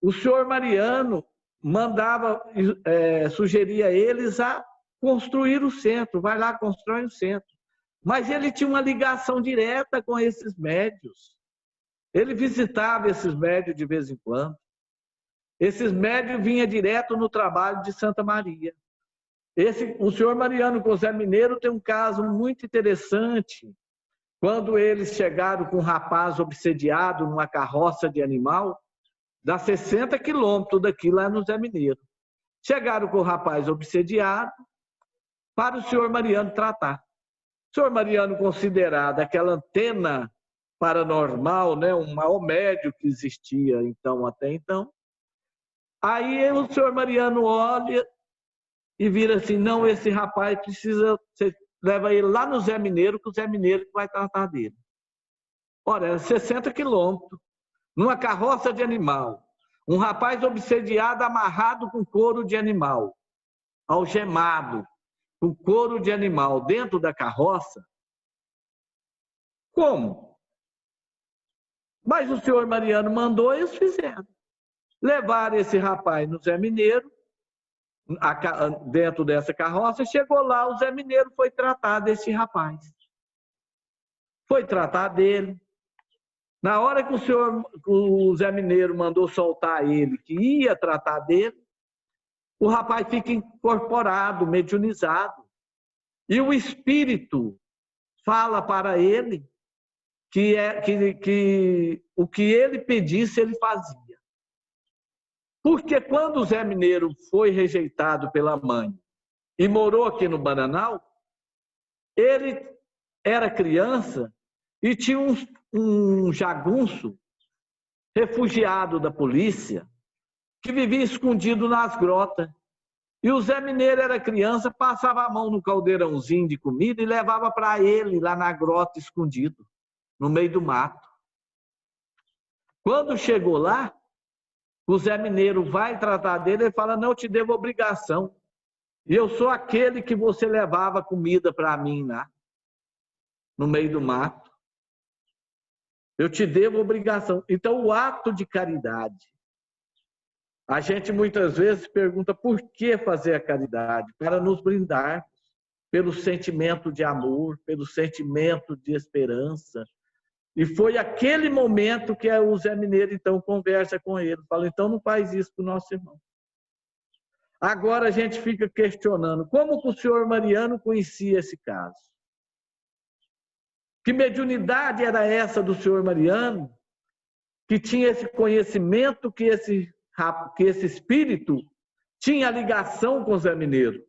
o senhor Mariano sugeria a eles a construir o centro, vai lá, constrói o centro. Mas ele tinha uma ligação direta com esses médios. Ele visitava esses médios de vez em quando. Esses médios vinham direto no trabalho de Santa Maria. O senhor Mariano com o Zé Mineiro tem um caso muito interessante. Quando eles chegaram com um rapaz obsediado numa carroça de animal, dá 60 quilômetros daqui, lá no Zé Mineiro. Chegaram com o rapaz obsediado para o senhor Mariano tratar. O senhor Mariano, considerado aquela antena paranormal, né, um maior médio que existia até então. Aí o senhor Mariano olha e vira assim, não, esse rapaz precisa, você leva ele lá no Zé Mineiro, que o Zé Mineiro vai tratar dele. Ora, era 60 quilômetros, numa carroça de animal. Um rapaz obsediado, amarrado com couro de animal, algemado, com couro de animal, dentro da carroça. Como? Mas o senhor Mariano mandou e eles fizeram. Levaram esse rapaz no Zé Mineiro, dentro dessa carroça, chegou lá, o Zé Mineiro foi tratar desse rapaz. Foi tratar dele. Na hora que o Zé Mineiro mandou soltar ele, que ia tratar dele, o rapaz fica incorporado, mediunizado. E o espírito fala para ele que o que ele pedisse, ele fazia. Porque quando o Zé Mineiro foi rejeitado pela mãe e morou aqui no Bananal, ele era criança e tinha um jagunço refugiado da polícia que vivia escondido nas grotas. E o Zé Mineiro era criança, passava a mão no caldeirãozinho de comida e levava para ele lá na grota escondido, no meio do mato. Quando chegou lá, o Zé Mineiro vai tratar dele, ele fala, não, eu te devo obrigação. E eu sou aquele que você levava comida para mim lá, no meio do mato. Eu te devo obrigação. Então, o ato de caridade. A gente muitas vezes pergunta por que fazer a caridade? Para nos brindar pelo sentimento de amor, pelo sentimento de esperança. E foi aquele momento que o Zé Mineiro, então, conversa com ele. Fala, então não faz isso para o nosso irmão. Agora a gente fica questionando, como que o senhor Mariano conhecia esse caso? Que mediunidade era essa do senhor Mariano, que tinha esse conhecimento, que esse espírito tinha ligação com o Zé Mineiro,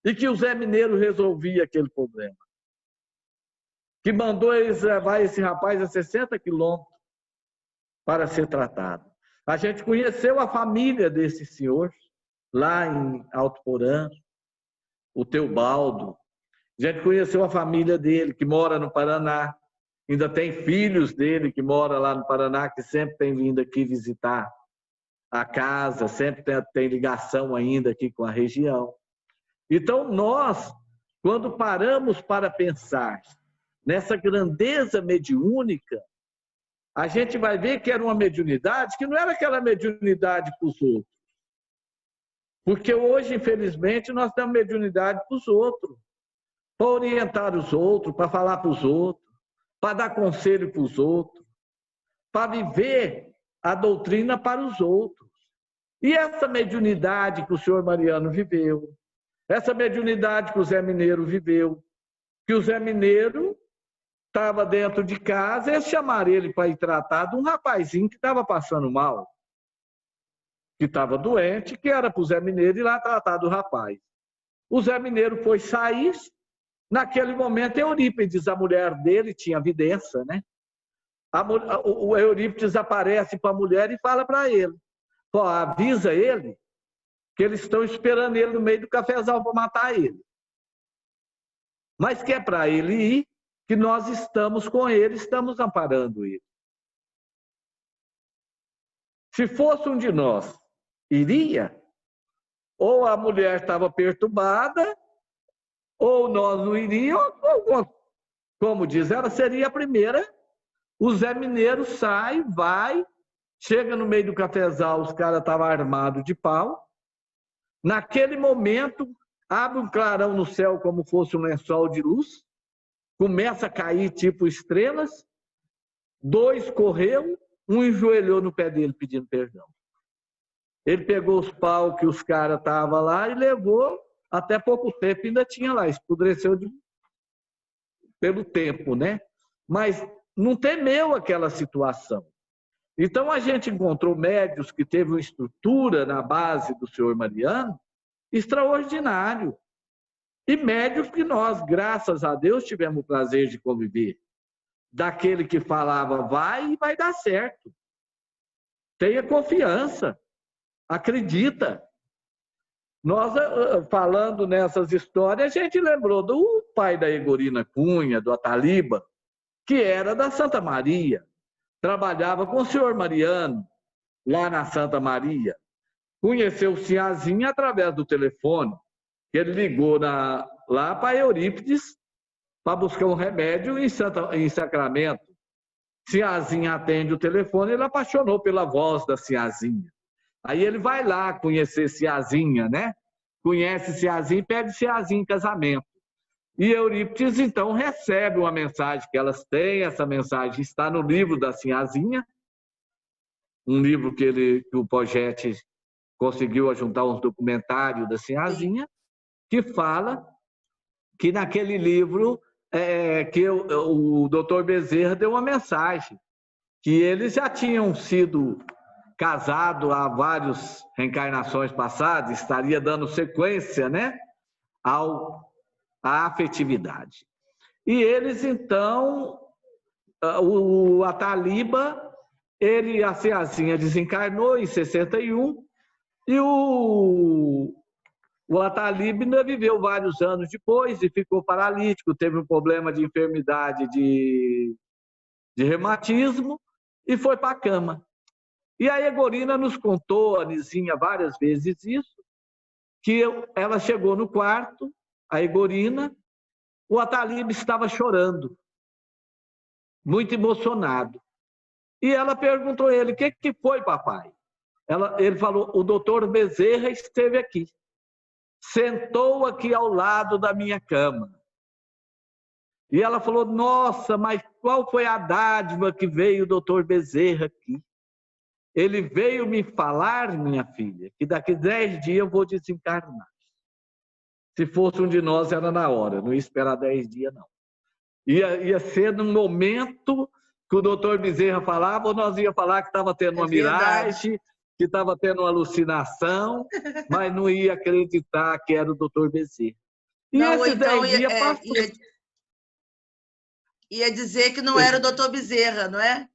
e que o Zé Mineiro resolvia aquele problema? Que mandou eles levar esse rapaz a 60 quilômetros para ser tratado. A gente conheceu a família desse senhor, lá em Alto Porã, o Teobaldo. A gente conheceu a família dele, que mora no Paraná. Ainda tem filhos dele que moram lá no Paraná, que sempre tem vindo aqui visitar a casa, sempre tem ligação ainda aqui com a região. Então, nós, quando paramos para pensar nessa grandeza mediúnica, a gente vai ver que era uma mediunidade que não era aquela mediunidade para os outros. Porque hoje, infelizmente, nós temos mediunidade para os outros, para orientar os outros, para falar para os outros, para dar conselho para os outros, para viver a doutrina para os outros. E essa mediunidade que o senhor Mariano viveu, essa mediunidade que o Zé Mineiro viveu, que o Zé Mineiro estava dentro de casa, eles chamaram ele para ir tratar de um rapazinho que estava passando mal, que estava doente, que era para o Zé Mineiro ir lá tratar do rapaz. O Zé Mineiro foi sair, naquele momento Eurípides, a mulher dele, tinha vidência, né? O Eurípides aparece para a mulher e fala para ele, avisa ele que eles estão esperando ele no meio do cafezal para matar ele. Mas que é para ele ir, que nós estamos com ele, estamos amparando ele. Se fosse um de nós, iria, ou a mulher estava perturbada, ou nós não iríamos, ou, como diz, ela seria a primeira. O Zé Mineiro sai, vai, chega no meio do cafezal, os caras estavam armados de pau. Naquele momento, abre um clarão no céu como fosse um lençol de luz, começa a cair tipo estrelas, 2 correu, um enjoelhou no pé dele pedindo perdão. Ele pegou os pau que os caras estavam lá e levou, até pouco tempo ainda tinha lá, escureceu pelo tempo, né? Mas não temeu aquela situação. Então a gente encontrou médios que teve uma estrutura na base do senhor Mariano extraordinário. E médios que nós, graças a Deus, tivemos o prazer de conviver. Daquele que falava, vai e vai dar certo. Tenha confiança. Acredita. Nós, falando nessas histórias, a gente lembrou do pai da Egorina Cunha, do Ataliba, que era da Santa Maria. Trabalhava com o senhor Mariano, lá na Santa Maria. Conheceu o Sinhazinha através do telefone. Ele ligou lá para Eurípides para buscar um remédio em Sacramento. Sinhazinha atende o telefone, ele apaixonou pela voz da Sinhazinha. Aí ele vai lá conhecer Sinhazinha, né? Conhece Sinhazinha e pede Sinhazinha em casamento. E Eurípides, então, recebe uma mensagem que elas têm. Essa mensagem está no livro da Sinhazinha, um livro que o Poggetti conseguiu ajuntar uns documentários da Sinhazinha, que fala que naquele livro que o doutor Bezerra deu uma mensagem, que eles já tinham sido casados há várias reencarnações passadas, estaria dando sequência, né, à afetividade. E eles, então, o Ataliba, a Sinhazinha desencarnou em 61, e o Ataliba ainda viveu vários anos depois e ficou paralítico, teve um problema de enfermidade de reumatismo e foi para a cama. E a Egorina nos contou, a Nizinha, várias vezes isso, que ela chegou no quarto, a Egorina, o Ataliba estava chorando, muito emocionado. E ela perguntou a ele: o que foi, papai? Ele falou: o doutor Bezerra esteve aqui. Sentou aqui ao lado da minha cama. E ela falou: nossa, mas qual foi a dádiva que veio o doutor Bezerra aqui? Ele veio me falar, minha filha, que daqui 10 dias eu vou desencarnar. Se fosse um de nós, era na hora, não ia esperar 10 dias, não. Ia ser num momento que o doutor Bezerra falava, ou nós ia falar que estava tendo uma miragem, que estava tendo uma alucinação, mas não ia acreditar que era o doutor Bezerra. E não, esses então 10 dias passou. Ia dizer que não era o doutor Bezerra, não é?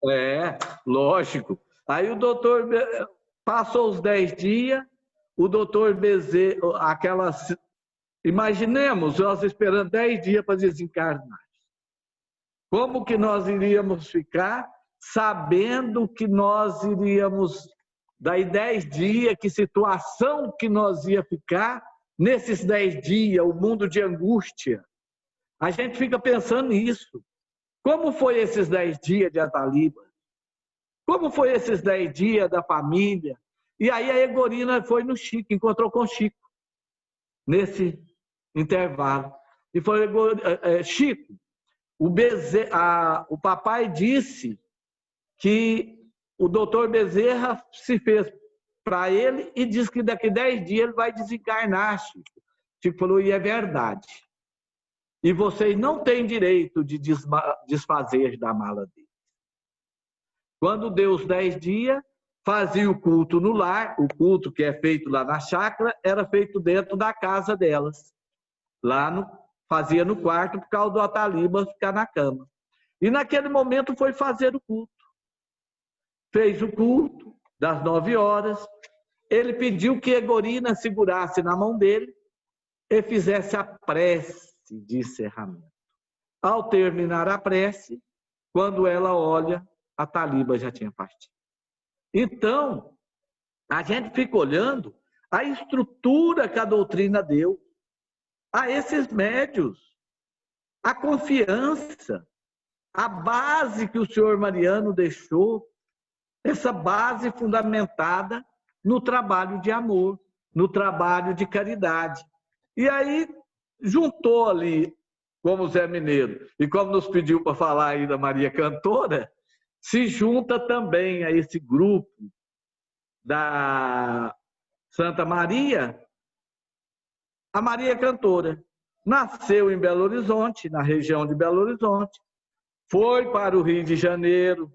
É, lógico. Aí o doutor passou os 10 dias, o doutor Bezerra, imaginemos, nós esperando 10 dias para desencarnar. Como que nós iríamos ficar sabendo que nós iríamos, daí 10 dias, que situação que nós ia ficar nesses 10 dias, o mundo de angústia? A gente fica pensando nisso. Como foi esses 10 dias de Ataliba? Como foi esses 10 dias da família? E aí a Egorina foi no Chico, encontrou com o Chico, nesse intervalo. E falou: Chico, o papai disse que o doutor Bezerra se fez para ele e disse que daqui 10 dias ele vai desencarnar, Chico. Chico falou: e é verdade. E vocês não têm direito de desfazer da mala dele. Quando deu os 10 dias, fazia o culto no lar. O culto que é feito lá na chácara era feito dentro da casa delas. Fazia no quarto por causa do Ataliba ficar na cama. E naquele momento foi fazer o culto. Fez o culto das 9 horas. Ele pediu que Egorina segurasse na mão dele e fizesse a prece de encerramento. Ao terminar a prece, quando ela olha, a Ataliba já tinha partido. Então, a gente fica olhando a estrutura que a doutrina deu a esses médios, a confiança, a base que o senhor Mariano deixou, essa base fundamentada no trabalho de amor, no trabalho de caridade. E aí juntou ali, como Zé Mineiro, e como nos pediu para falar aí da Maria Cantora, se junta também a esse grupo da Santa Maria, a Maria Cantora. Nasceu em Belo Horizonte, na região de Belo Horizonte, foi para o Rio de Janeiro,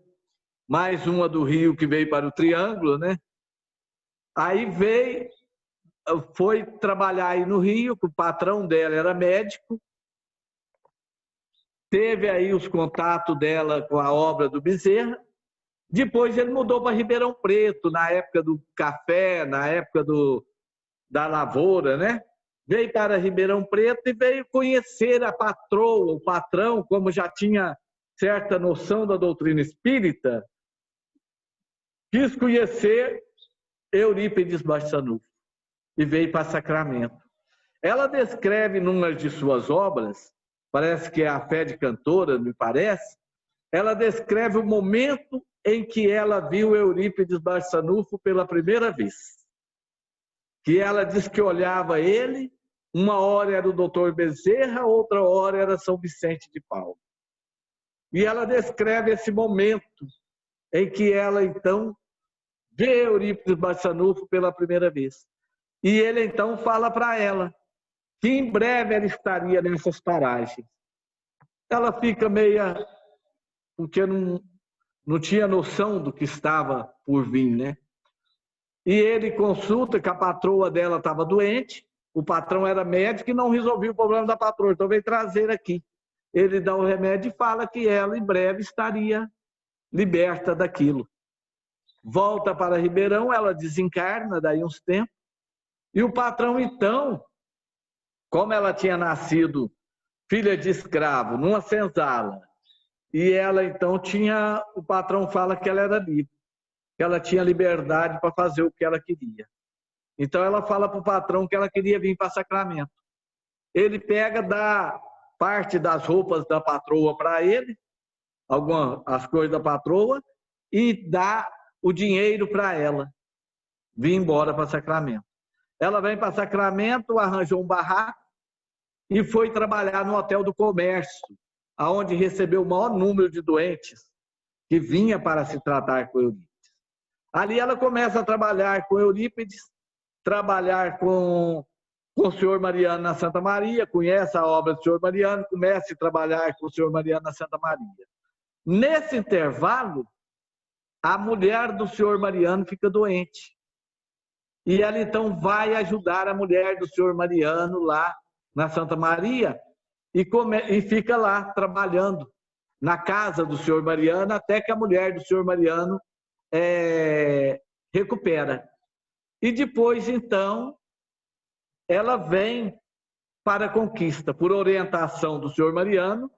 mais uma do Rio que veio para o Triângulo, né? Aí foi trabalhar aí no Rio, que o patrão dela era médico, teve aí os contatos dela com a obra do Bezerra. Depois ele mudou para Ribeirão Preto, na época do café, na época da lavoura, né? veio para Ribeirão Preto e veio conhecer a patroa, o patrão, como já tinha certa noção da doutrina espírita, quis conhecer Eurípides Barçanufo e veio para Sacramento. Ela descreve numa de suas obras, parece que é A Fé de Cantora, me parece, ela descreve o momento em que ela viu Eurípides Barçanufo pela primeira vez. Que ela diz que olhava ele, uma hora era o doutor Bezerra, outra hora era São Vicente de Paulo. E ela descreve esse momento em que ela, então, vê Eurípides Barçanufo pela primeira vez. E ele, então, fala para ela que em breve ela estaria nessas paragens. Ela fica meia... porque não tinha noção do que estava por vir, né? E ele consulta que a patroa dela estava doente, o patrão era médico e não resolvia o problema da patroa, então veio trazer aqui. Ele dá o remédio e fala que ela em breve estaria liberta daquilo. Volta para Ribeirão, ela desencarna daí uns tempos, e o patrão então, como ela tinha nascido filha de escravo, numa senzala, e ela então tinha, o patrão fala que ela era livre, que ela tinha liberdade para fazer o que ela queria. Então ela fala para o patrão que ela queria vir para Sacramento. Ele pega, dá parte das roupas da patroa para ele, as coisas da patroa, e dá o dinheiro para ela vir embora para Sacramento. Ela vem para Sacramento, arranjou um barraco e foi trabalhar no Hotel do Comércio, aonde recebeu o maior número de doentes que vinha para se tratar com Eurípides. Ali ela começa a trabalhar com Eurípides, trabalhar com o senhor Mariano na Santa Maria, conhece a obra do senhor Mariano, começa a trabalhar com o senhor Mariano na Santa Maria. Nesse intervalo, a mulher do senhor Mariano fica doente. E ela então vai ajudar a mulher do senhor Mariano lá na Santa Maria e fica lá trabalhando na casa do senhor Mariano até que a mulher do senhor Mariano recupera. E depois, então, ela vem para a Conquista, por orientação do senhor Mariano,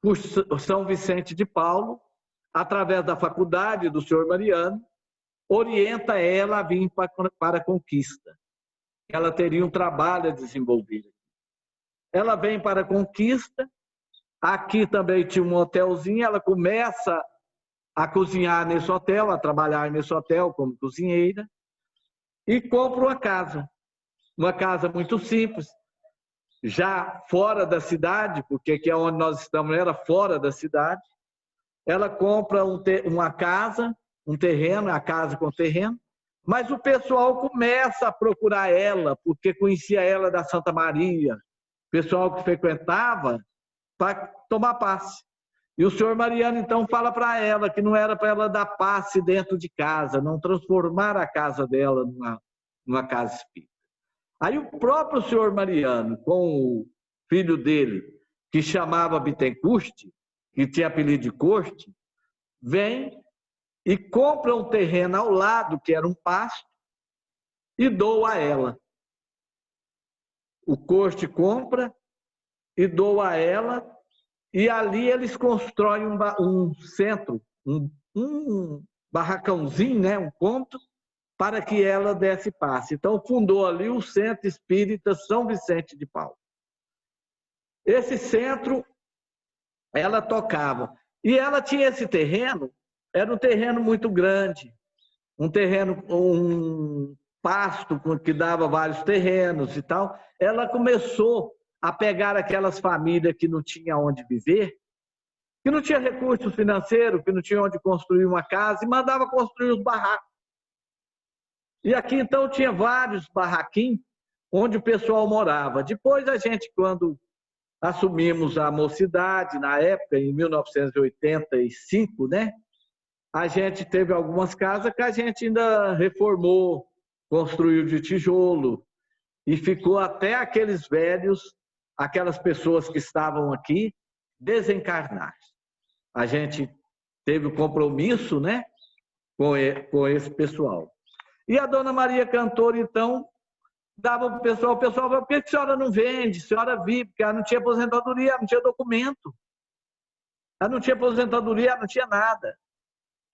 por São Vicente de Paulo, através da faculdade do senhor Mariano, orienta ela a vir para a Conquista. Ela teria um trabalho a desenvolver. Ela vem para a Conquista, aqui também tinha um hotelzinho, ela começa a cozinhar nesse hotel, a trabalhar nesse hotel como cozinheira, e compra uma casa muito simples, já fora da cidade, porque aqui é onde nós estamos, era fora da cidade. Ela compra uma casa, um terreno, a casa com terreno, mas o pessoal começa a procurar ela, porque conhecia ela da Santa Maria, pessoal que frequentava, para tomar passe. E o senhor Mariano, então, fala para ela que não era para ela dar passe dentro de casa, não transformar a casa dela numa casa espírita. Aí o próprio senhor Mariano, com o filho dele, que chamava Bittencourt, que tinha apelido de Corte, vem e compra um terreno ao lado, que era um pasto, e doa a ela. O Corte compra e doa a ela, e ali eles constroem um centro, um barracãozinho, né, um ponto, para que ela desse passe. Então, fundou ali o Centro Espírita São Vicente de Paulo. Esse centro, ela tocava. E ela tinha esse terreno, era um terreno muito grande, um pasto que dava vários terrenos e tal. Ela começou a pegar aquelas famílias que não tinham onde viver, que não tinha recursos financeiros, que não tinha onde construir uma casa, e mandava construir os barracos. E aqui, então, tinha vários barraquinhos onde o pessoal morava. Depois, a gente, quando assumimos a mocidade, na época, em 1985, né? A gente teve algumas casas que a gente ainda reformou, construiu de tijolo, e ficou até aqueles velhos, aquelas pessoas que estavam aqui, desencarnar. A gente teve o compromisso, né, com esse pessoal. E a dona Maria Cantora, então, dava para o pessoal falava, por que a senhora não vende? A senhora vive, porque ela não tinha aposentadoria, ela não tinha documento. Ela não tinha aposentadoria, ela não tinha nada.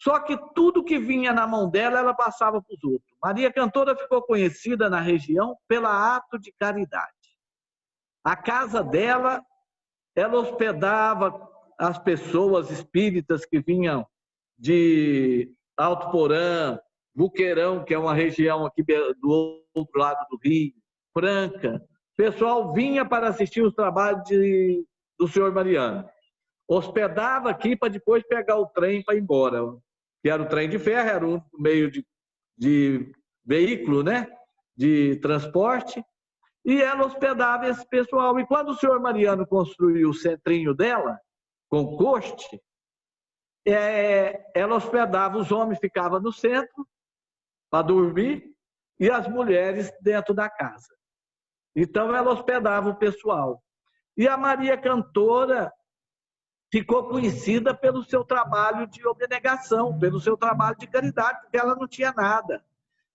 Só que tudo que vinha na mão dela, ela passava para os outros. Maria Cantora ficou conhecida na região pela ato de caridade. A casa dela, ela hospedava as pessoas espíritas que vinham de Alto Porã, Buqueirão, que é uma região aqui do outro lado do Rio, Franca. O pessoal vinha para assistir os trabalhos do senhor Mariano. Hospedava aqui para depois pegar o trem para ir embora. Que era o trem de ferro, era o único meio de veículo, né? De transporte. E ela hospedava esse pessoal. E quando o senhor Mariano construiu o centrinho dela, com coste, ela hospedava, os homens ficavam no centro para dormir e as mulheres dentro da casa. Então, ela hospedava o pessoal. E a Maria Cantora ficou conhecida pelo seu trabalho de abnegação, pelo seu trabalho de caridade, porque ela não tinha nada.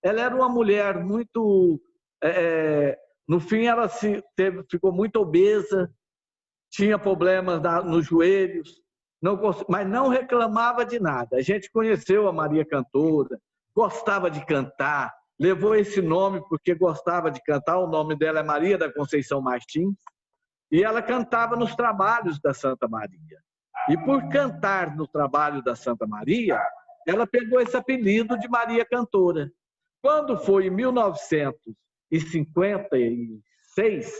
Ela era uma mulher muito... no fim, ela ficou muito obesa, tinha problemas nos joelhos, mas não reclamava de nada. A gente conheceu a Maria Cantora, gostava de cantar, levou esse nome porque gostava de cantar. O nome dela é Maria da Conceição Martins, e ela cantava nos trabalhos da Santa Maria. E por cantar no trabalho da Santa Maria, ela pegou esse apelido de Maria Cantora. Quando foi em 1956,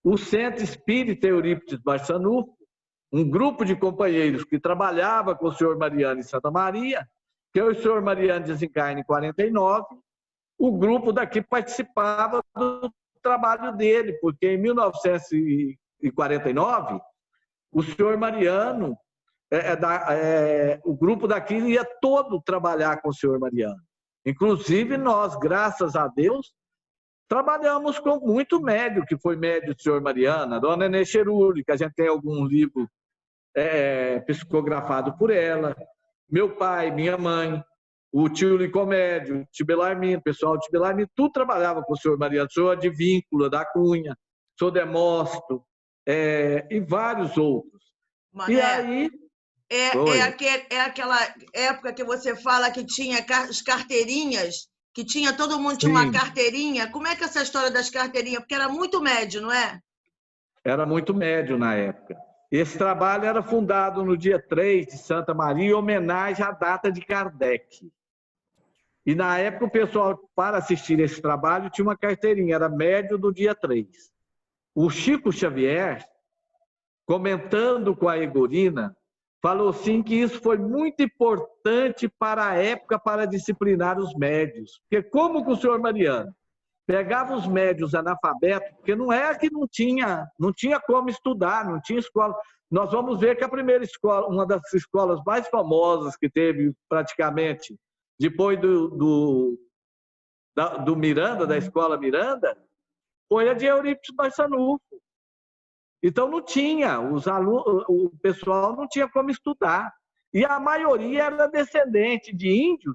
o Centro Espírita Eurípides Barçanufo, um grupo de companheiros que trabalhava com o senhor Mariano em Santa Maria, que o senhor Mariano desencarna em 49, o grupo daqui participava do trabalho dele, porque em 1949, o senhor Mariano, o grupo daqui ia todo trabalhar com o senhor Mariano. Inclusive nós, graças a Deus, trabalhamos com muito médio, que foi médio do senhor Mariano, a dona Nenê Cheruri, que a gente tem algum livro psicografado por ela, meu pai, minha mãe, o tio Licomédio, o tio Belarmino, o pessoal do tio Belarmino, tudo trabalhava com o senhor Mariano, o senhor Advíncula, da Cunha, o senhor Demósteto, e vários outros. Mané, e aí... É aquela época que você fala que tinha as carteirinhas, que todo mundo tinha uma carteirinha. Como é que é essa história das carteirinhas? Porque era muito médio, não é? Era muito médio na época. Esse trabalho era fundado no dia 3 de Santa Maria, em homenagem à data de Kardec. E na época o pessoal, para assistir esse trabalho, tinha uma carteirinha, era médio do dia 3. O Chico Xavier, comentando com a Egorina, falou assim que isso foi muito importante para a época para disciplinar os médios. Porque como que o senhor Mariano pegava os médios analfabetos, porque não é que não tinha como estudar, não tinha escola. Nós vamos ver que a primeira escola, uma das escolas mais famosas que teve praticamente depois do Miranda, da escola Miranda, foi a de Eurípides Barçanufo. Então não tinha, o pessoal não tinha como estudar. E a maioria era descendente de índios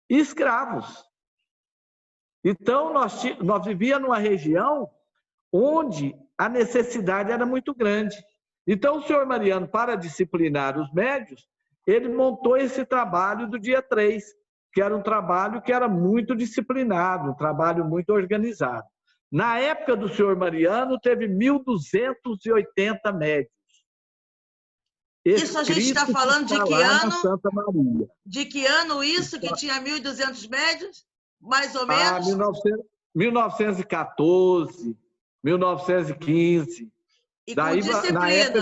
e escravos. Então nós vivíamos numa região onde a necessidade era muito grande. Então o senhor Mariano, para disciplinar os médios, ele montou esse trabalho do dia 3, que era um trabalho que era muito disciplinado, um trabalho muito organizado. Na época do senhor Mariano, teve 1.280 médios. Isso a gente está falando de que ano? Santa Maria. De que ano isso, que tinha 1.200 médios? Mais ou menos? 1914, 1915. E daí, com disciplina.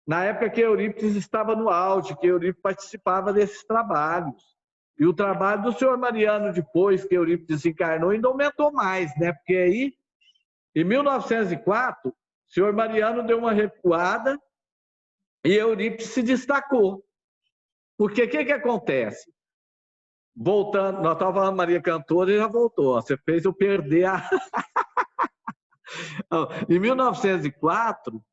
Na época que Eurípides estava no auge, que Eurípides participava desses trabalhos. E o trabalho do senhor Mariano, depois que Eurípides encarnou, ainda aumentou mais, né? Porque aí, em 1904, o senhor Mariano deu uma recuada e Eurípides se destacou. Porque o que acontece? Voltando, nós estávamos falando Maria Cantora e já voltou. Você fez eu perder a... Em 1904,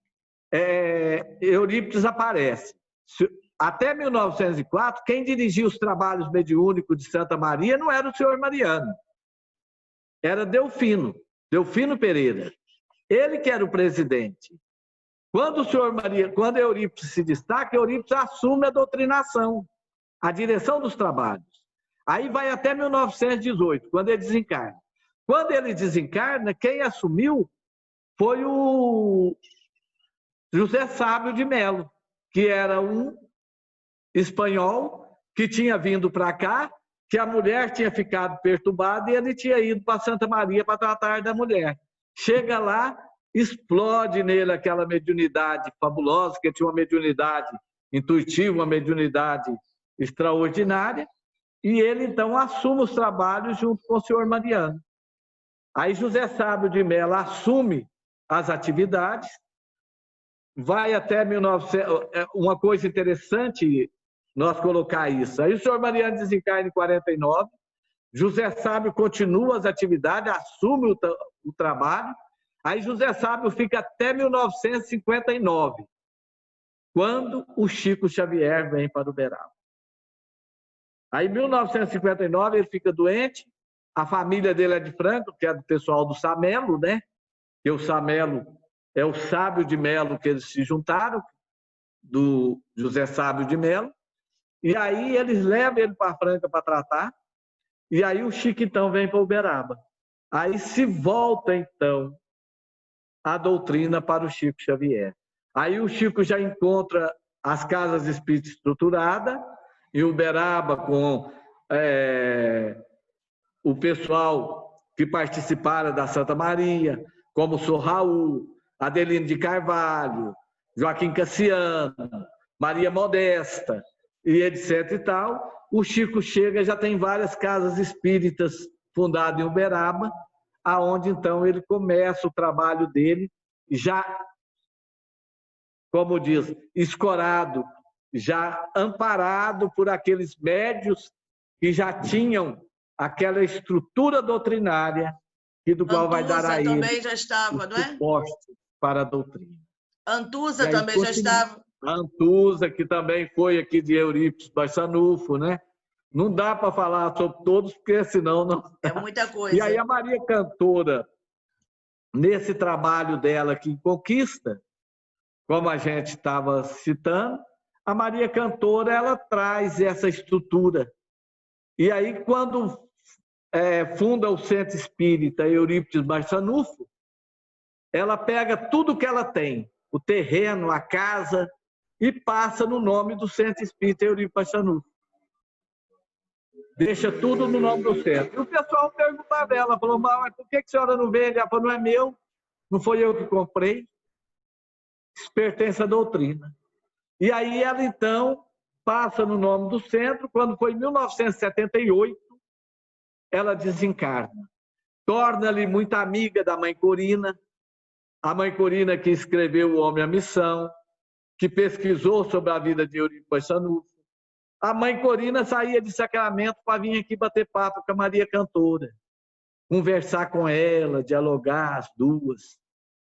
Eurípides aparece. Até 1904, quem dirigia os trabalhos mediúnicos de Santa Maria não era o senhor Mariano. era Delfino Pereira. Ele que era o presidente. Quando Eurípides se destaca, Eurípides assume a doutrinação, a direção dos trabalhos. Aí vai até 1918, quando ele desencarna. Quando ele desencarna, quem assumiu foi o José Sábio de Melo, que era um espanhol que tinha vindo para cá, que a mulher tinha ficado perturbada e ele tinha ido para Santa Maria para tratar da mulher. Chega lá, explode nele aquela mediunidade fabulosa, que tinha uma mediunidade intuitiva, uma mediunidade extraordinária, e ele então assume os trabalhos junto com o senhor Mariano. Aí José Sábio de Melo assume as atividades, vai até 1900. Uma coisa interessante nós colocar isso. Aí o senhor Mariano desencarna em 49, José Sábio continua as atividades, assume o trabalho. Aí José Sábio fica até 1959, quando o Chico Xavier vem para Uberaba. Aí em 1959 ele fica doente, a família dele é de Franco, que é do pessoal do Samelo, né? E o Samelo é o Sábio de Melo que eles se juntaram, do José Sábio de Melo. E aí eles levam ele para Franca para tratar, e aí o Chico então vem para Uberaba. Aí se volta então a doutrina para o Chico Xavier. Aí o Chico já encontra as casas espíritas estruturadas, em Uberaba, com o pessoal que participaram da Santa Maria, como o Sr. Raul, Adelino de Carvalho, Joaquim Cassiano, Maria Modesta, e etc e tal. O Chico chega, já tem várias casas espíritas fundadas em Uberaba, aonde então ele começa o trabalho dele, já, como diz, escorado, já amparado por aqueles médios que já tinham aquela estrutura doutrinária e do qual vai dar a ele também já estava, não é? Suporte para a doutrina. Antusa também já estava. A Antusa, que também foi aqui de Eurípides Barçanufo, né? Não dá para falar sobre todos, porque senão não... É muita coisa. E aí a Maria Cantora, nesse trabalho dela aqui em Conquista, como a gente estava citando, a Maria Cantora, ela traz essa estrutura. E aí, quando funda o Centro Espírita Eurípides Barçanufo, ela pega tudo que ela tem, o terreno, a casa, e passa no nome do Centro Espírita Eurípides Barçanufo. Deixa tudo no nome do centro. E o pessoal perguntava a ela, falou, mas por que a senhora não vende? Ela falou, não é meu, não foi eu que comprei, isso pertence à doutrina. E aí ela, então, passa no nome do centro. Quando foi em 1978, ela desencarna. Torna-lhe muito amiga da mãe Corina, a mãe Corina que escreveu O Homem e a Missão, que pesquisou sobre a vida de Eurípides Barçanufo. A mãe Corina saía de Sacramento para vir aqui bater papo com a Maria Cantora, conversar com ela, dialogar as duas.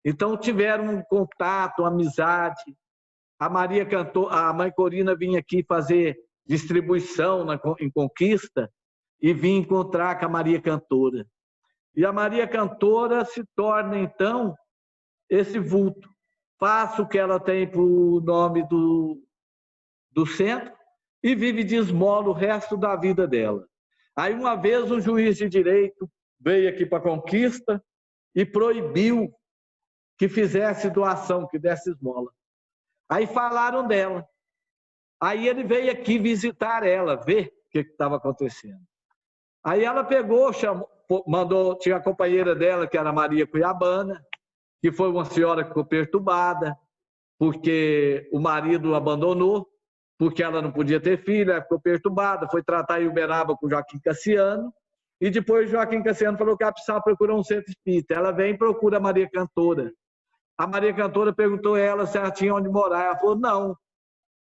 Então tiveram um contato, uma amizade. A mãe Corina vinha aqui fazer distribuição em Conquista e vinha encontrar com a Maria Cantora. E a Maria Cantora se torna, então, esse vulto. Passa o que ela tem para o nome do centro e vive de esmola o resto da vida dela. Aí, uma vez, um juiz de direito veio aqui para a Conquista e proibiu que fizesse doação, que desse esmola. Aí falaram dela. Aí ele veio aqui visitar ela, ver o que estava acontecendo. Aí ela pegou, tinha a companheira dela, que era Maria Cuiabana, que foi uma senhora que ficou perturbada, porque o marido abandonou, porque ela não podia ter filho, ela ficou perturbada, foi tratar em Uberaba com Joaquim Cassiano, e depois Joaquim Cassiano falou que ela precisava procurar um centro espírita. Ela vem e procura a Maria Cantora. A Maria Cantora perguntou a ela se ela tinha onde morar. Ela falou, não.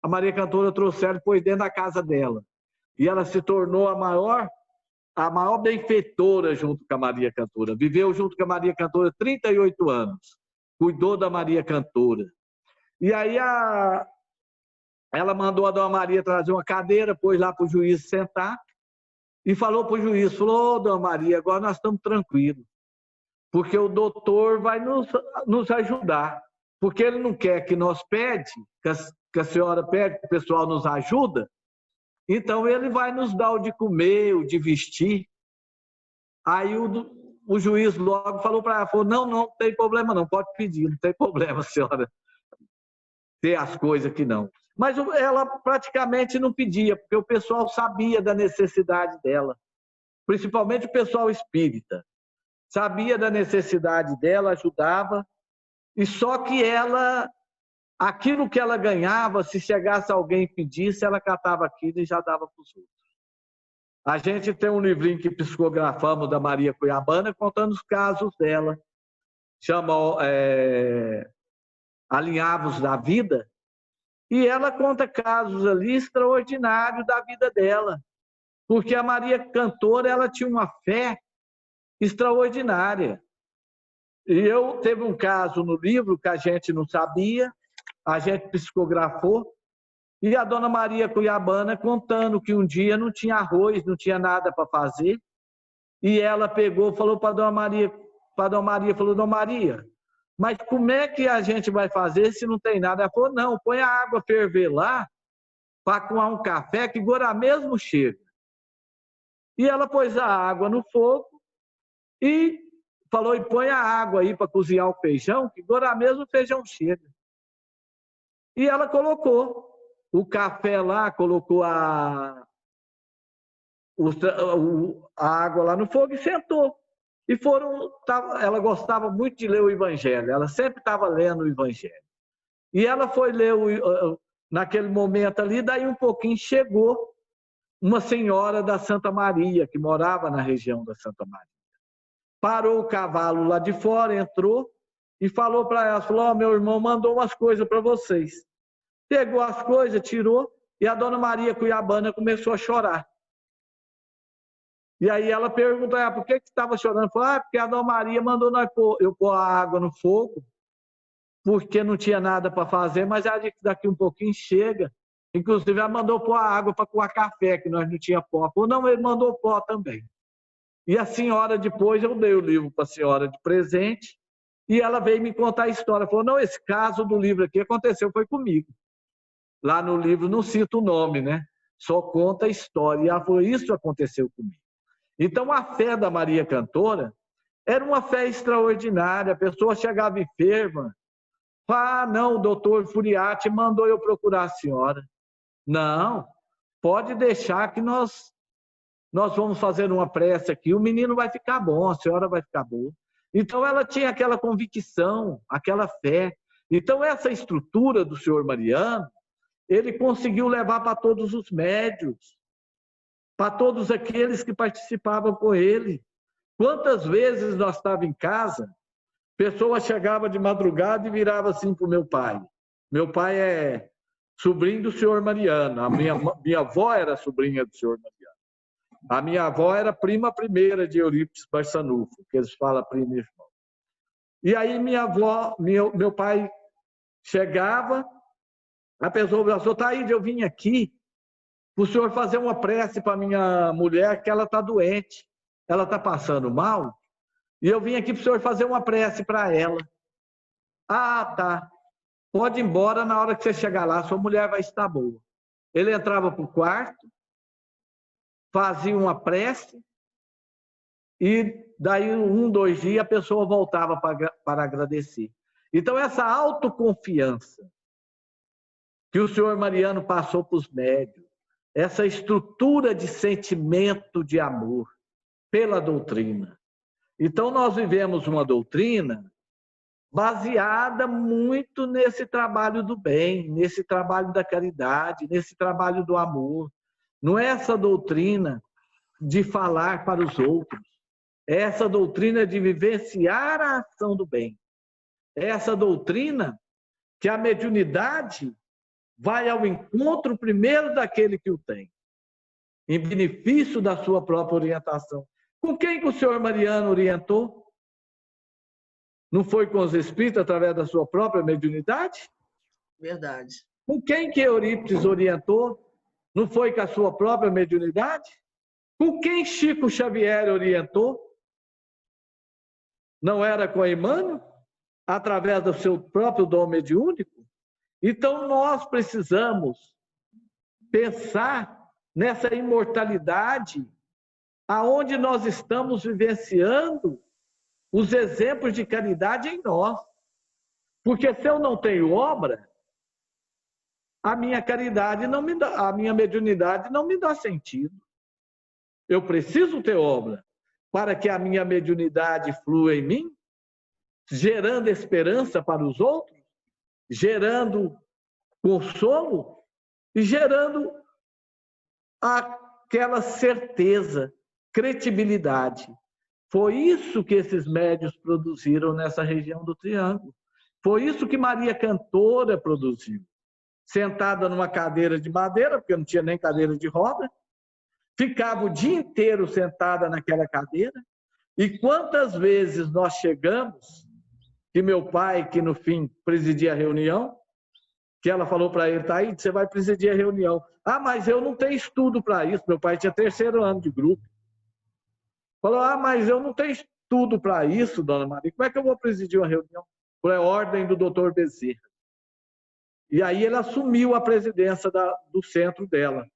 A Maria Cantora trouxe ela e pôs dentro da casa dela. E ela se tornou a maior benfeitora junto com a Maria Cantora. Viveu junto com a Maria Cantora 38 anos. Cuidou da Maria Cantora. E aí ela mandou a Dona Maria trazer uma cadeira, pôs lá para o juiz sentar. e falou para o juiz, falou, ô, dona Maria, agora nós estamos tranquilos, porque o doutor vai nos ajudar, porque ele não quer que nós pede, que a senhora pede, que o pessoal nos ajuda, então ele vai nos dar o de comer, o de vestir. Aí o juiz logo falou para ela, falou, não tem problema não, pode pedir, não tem problema, senhora, ter as coisas que não. Mas ela praticamente não pedia, porque o pessoal sabia da necessidade dela, principalmente o pessoal espírita. Sabia da necessidade dela, ajudava, e só que ela, aquilo que ela ganhava, se chegasse alguém e pedisse, ela catava aquilo e já dava para os outros. A gente tem um livrinho que psicografamos da Maria Cuiabana, contando os casos dela. Chama Alinhavos da Vida, e ela conta casos ali extraordinários da vida dela, porque a Maria Cantora, ela tinha uma fé extraordinária. E teve um caso no livro que a gente não sabia, a gente psicografou, e a dona Maria Cuiabana contando que um dia não tinha arroz, não tinha nada para fazer, e ela pegou, falou para a dona Maria, falou, dona Maria, mas como é que a gente vai fazer se não tem nada? Ela falou, não, põe a água ferver lá, para coar um café, que agora mesmo chega. E ela pôs a água no fogo e falou, e põe a água aí para cozinhar o feijão, que agora mesmo o feijão chega. E ela colocou o café lá, colocou a água lá no fogo e sentou. E ela gostava muito de ler o Evangelho, ela sempre estava lendo o Evangelho. E ela foi ler, naquele momento ali, daí um pouquinho chegou uma senhora da Santa Maria, que morava na região da Santa Maria. Parou o cavalo lá de fora, entrou e falou para ela, falou, meu irmão mandou umas coisas para vocês. Pegou as coisas, tirou, e a dona Maria Cuiabana começou a chorar. E aí ela perguntou, por que estava chorando? Falou, porque a dona Maria mandou eu pôr a água no fogo, porque não tinha nada para fazer, mas daqui um pouquinho chega. Inclusive, ela mandou pôr a água para coar café, que nós não tinha pó. Ou não, ele mandou pó também. E a senhora, depois, eu dei o livro para a senhora de presente, e ela veio me contar a história. Falou, não, esse caso do livro aqui aconteceu, foi comigo. Lá no livro não cita o nome, né? Só conta a história. E ela falou, isso aconteceu comigo. Então, a fé da Maria Cantora era uma fé extraordinária. A pessoa chegava enferma. Não, o doutor Furiati mandou eu procurar a senhora. Não, pode deixar que nós vamos fazer uma prece aqui. O menino vai ficar bom, a senhora vai ficar boa. Então, ela tinha aquela convicção, aquela fé. Então, essa estrutura do senhor Mariano, ele conseguiu levar para todos os médios, para todos aqueles que participavam com ele. Quantas vezes nós estávamos em casa, pessoa chegava de madrugada e virava assim para o meu pai. Meu pai é sobrinho do senhor Mariano. A minha avó era sobrinha do senhor Mariano. A minha avó era prima primeira de Eurípides Barçanufo, que eles falam primo e irmão. E aí meu pai chegava, a pessoa falou, senhor Taíde, eu vim aqui para o senhor fazer uma prece para minha mulher, que ela está doente, ela está passando mal, e eu vim aqui para o senhor fazer uma prece para ela. Tá. Pode ir embora, na hora que você chegar lá, sua mulher vai estar boa. Ele entrava para o quarto, fazia uma prece, e daí 2 dias a pessoa voltava para agradecer. Então, essa autoconfiança que o senhor Mariano passou para os médios, essa estrutura de sentimento de amor pela doutrina. Então, nós vivemos uma doutrina baseada muito nesse trabalho do bem, nesse trabalho da caridade, nesse trabalho do amor. Não é essa doutrina de falar para os outros, é essa doutrina de vivenciar a ação do bem. É essa doutrina que a mediunidade vai ao encontro primeiro daquele que o tem, em benefício da sua própria orientação. Com quem que o senhor Mariano orientou? Não foi com os espíritos através da sua própria mediunidade? Verdade. Com quem que Eurípides orientou? Não foi com a sua própria mediunidade? Com quem Chico Xavier orientou? Não era com Emmanuel? Através do seu próprio dom mediúnico? Então, nós precisamos pensar nessa imortalidade, aonde nós estamos vivenciando os exemplos de caridade em nós. Porque se eu não tenho obra, a minha caridade não me dá, a minha mediunidade não me dá sentido. Eu preciso ter obra para que a minha mediunidade flua em mim, gerando esperança para os outros, gerando consolo e gerando aquela certeza, credibilidade. Foi isso que esses médios produziram nessa região do Triângulo. Foi isso que Maria Cantora produziu. Sentada numa cadeira de madeira, porque não tinha nem cadeira de roda, ficava o dia inteiro sentada naquela cadeira. E quantas vezes nós chegamos, que meu pai, que no fim presidia a reunião, que ela falou para ele, tá aí, você vai presidir a reunião. Ah, mas eu não tenho estudo para isso. Meu pai tinha 3º ano de grupo. Falou, ah, mas eu não tenho estudo para isso, dona Maria. Como é que eu vou presidir uma reunião? Por ordem do doutor Bezerra. E aí ele assumiu a presidência do centro dela.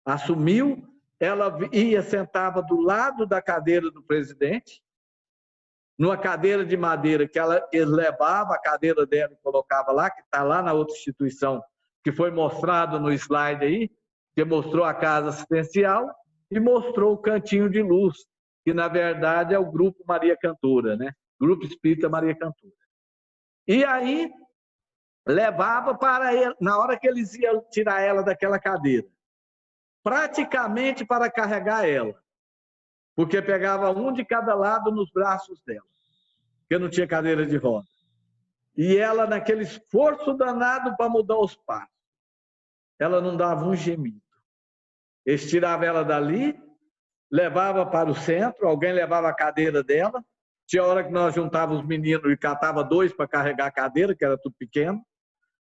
Assumiu, ela ia, sentava do lado da cadeira do presidente, numa cadeira de madeira que eles levavam a cadeira dela e colocava lá, que está lá na outra instituição, que foi mostrado no slide aí, que mostrou a casa assistencial e mostrou o cantinho de luz, que na verdade é o Grupo Maria Cantora, né? Grupo Espírita Maria Cantora. E aí levava para ele, na hora que eles iam tirar ela daquela cadeira, praticamente para carregar ela, porque pegava um de cada lado nos braços dela, porque não tinha cadeira de roda. E ela, naquele esforço danado para mudar os passos, ela não dava um gemido. Eles tiravam ela dali, levava para o centro, alguém levava a cadeira dela. Tinha hora que nós juntávamos os meninos e catava 2 para carregar a cadeira, que era tudo pequeno,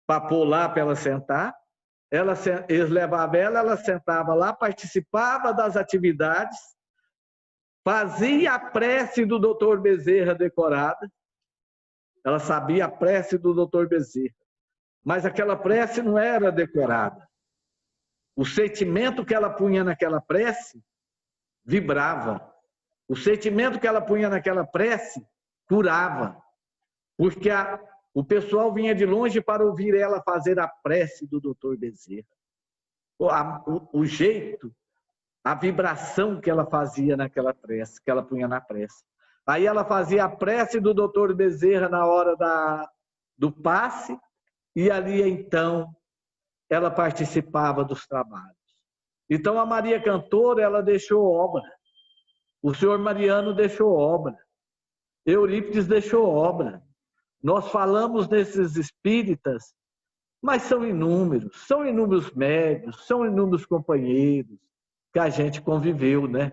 para pôr lá para ela sentar. Eles levavam ela sentava lá, participava das atividades, fazia a prece do doutor Bezerra decorada. Ela sabia a prece do doutor Bezerra. Mas aquela prece não era decorada. O sentimento que ela punha naquela prece vibrava. O sentimento que ela punha naquela prece curava. Porque o pessoal vinha de longe para ouvir ela fazer a prece do doutor Bezerra. O jeito, a vibração que ela fazia naquela prece, que ela punha na prece. Aí ela fazia a prece do doutor Bezerra na hora do passe, e ali então ela participava dos trabalhos. Então a Maria Cantora, ela deixou obra. O senhor Mariano deixou obra. Eurípides deixou obra. Nós falamos desses espíritas, mas são inúmeros médios, são inúmeros companheiros que a gente conviveu, né?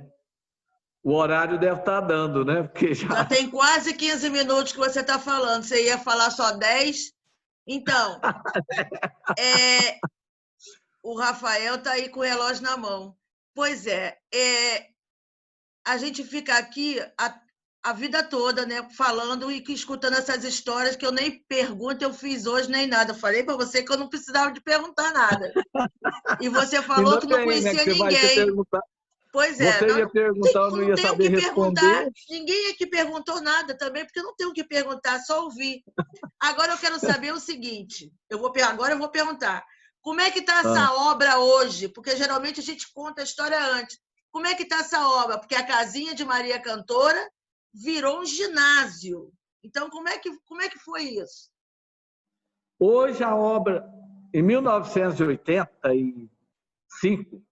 O horário deve estar dando, né? Porque já tem quase 15 minutos que você está falando. Você ia falar só 10? Então, o Rafael está aí com o relógio na mão. Pois é, a gente fica aqui a vida toda, né, falando e escutando essas histórias que eu nem pergunto, eu fiz hoje nem nada. Eu falei para você que eu não precisava de perguntar nada. E você falou que não conhecia ninguém. Pois é. Você ia perguntar, eu não ia saber responder. Ninguém aqui perguntou nada também, porque eu não tenho o que perguntar, só ouvir. Agora eu quero saber o seguinte, agora eu vou perguntar, como é que está essa obra hoje? Porque geralmente a gente conta a história antes. Como é que está essa obra? Porque a casinha de Maria Cantora virou um ginásio. Então, como é que foi isso? Hoje a obra, em 1985,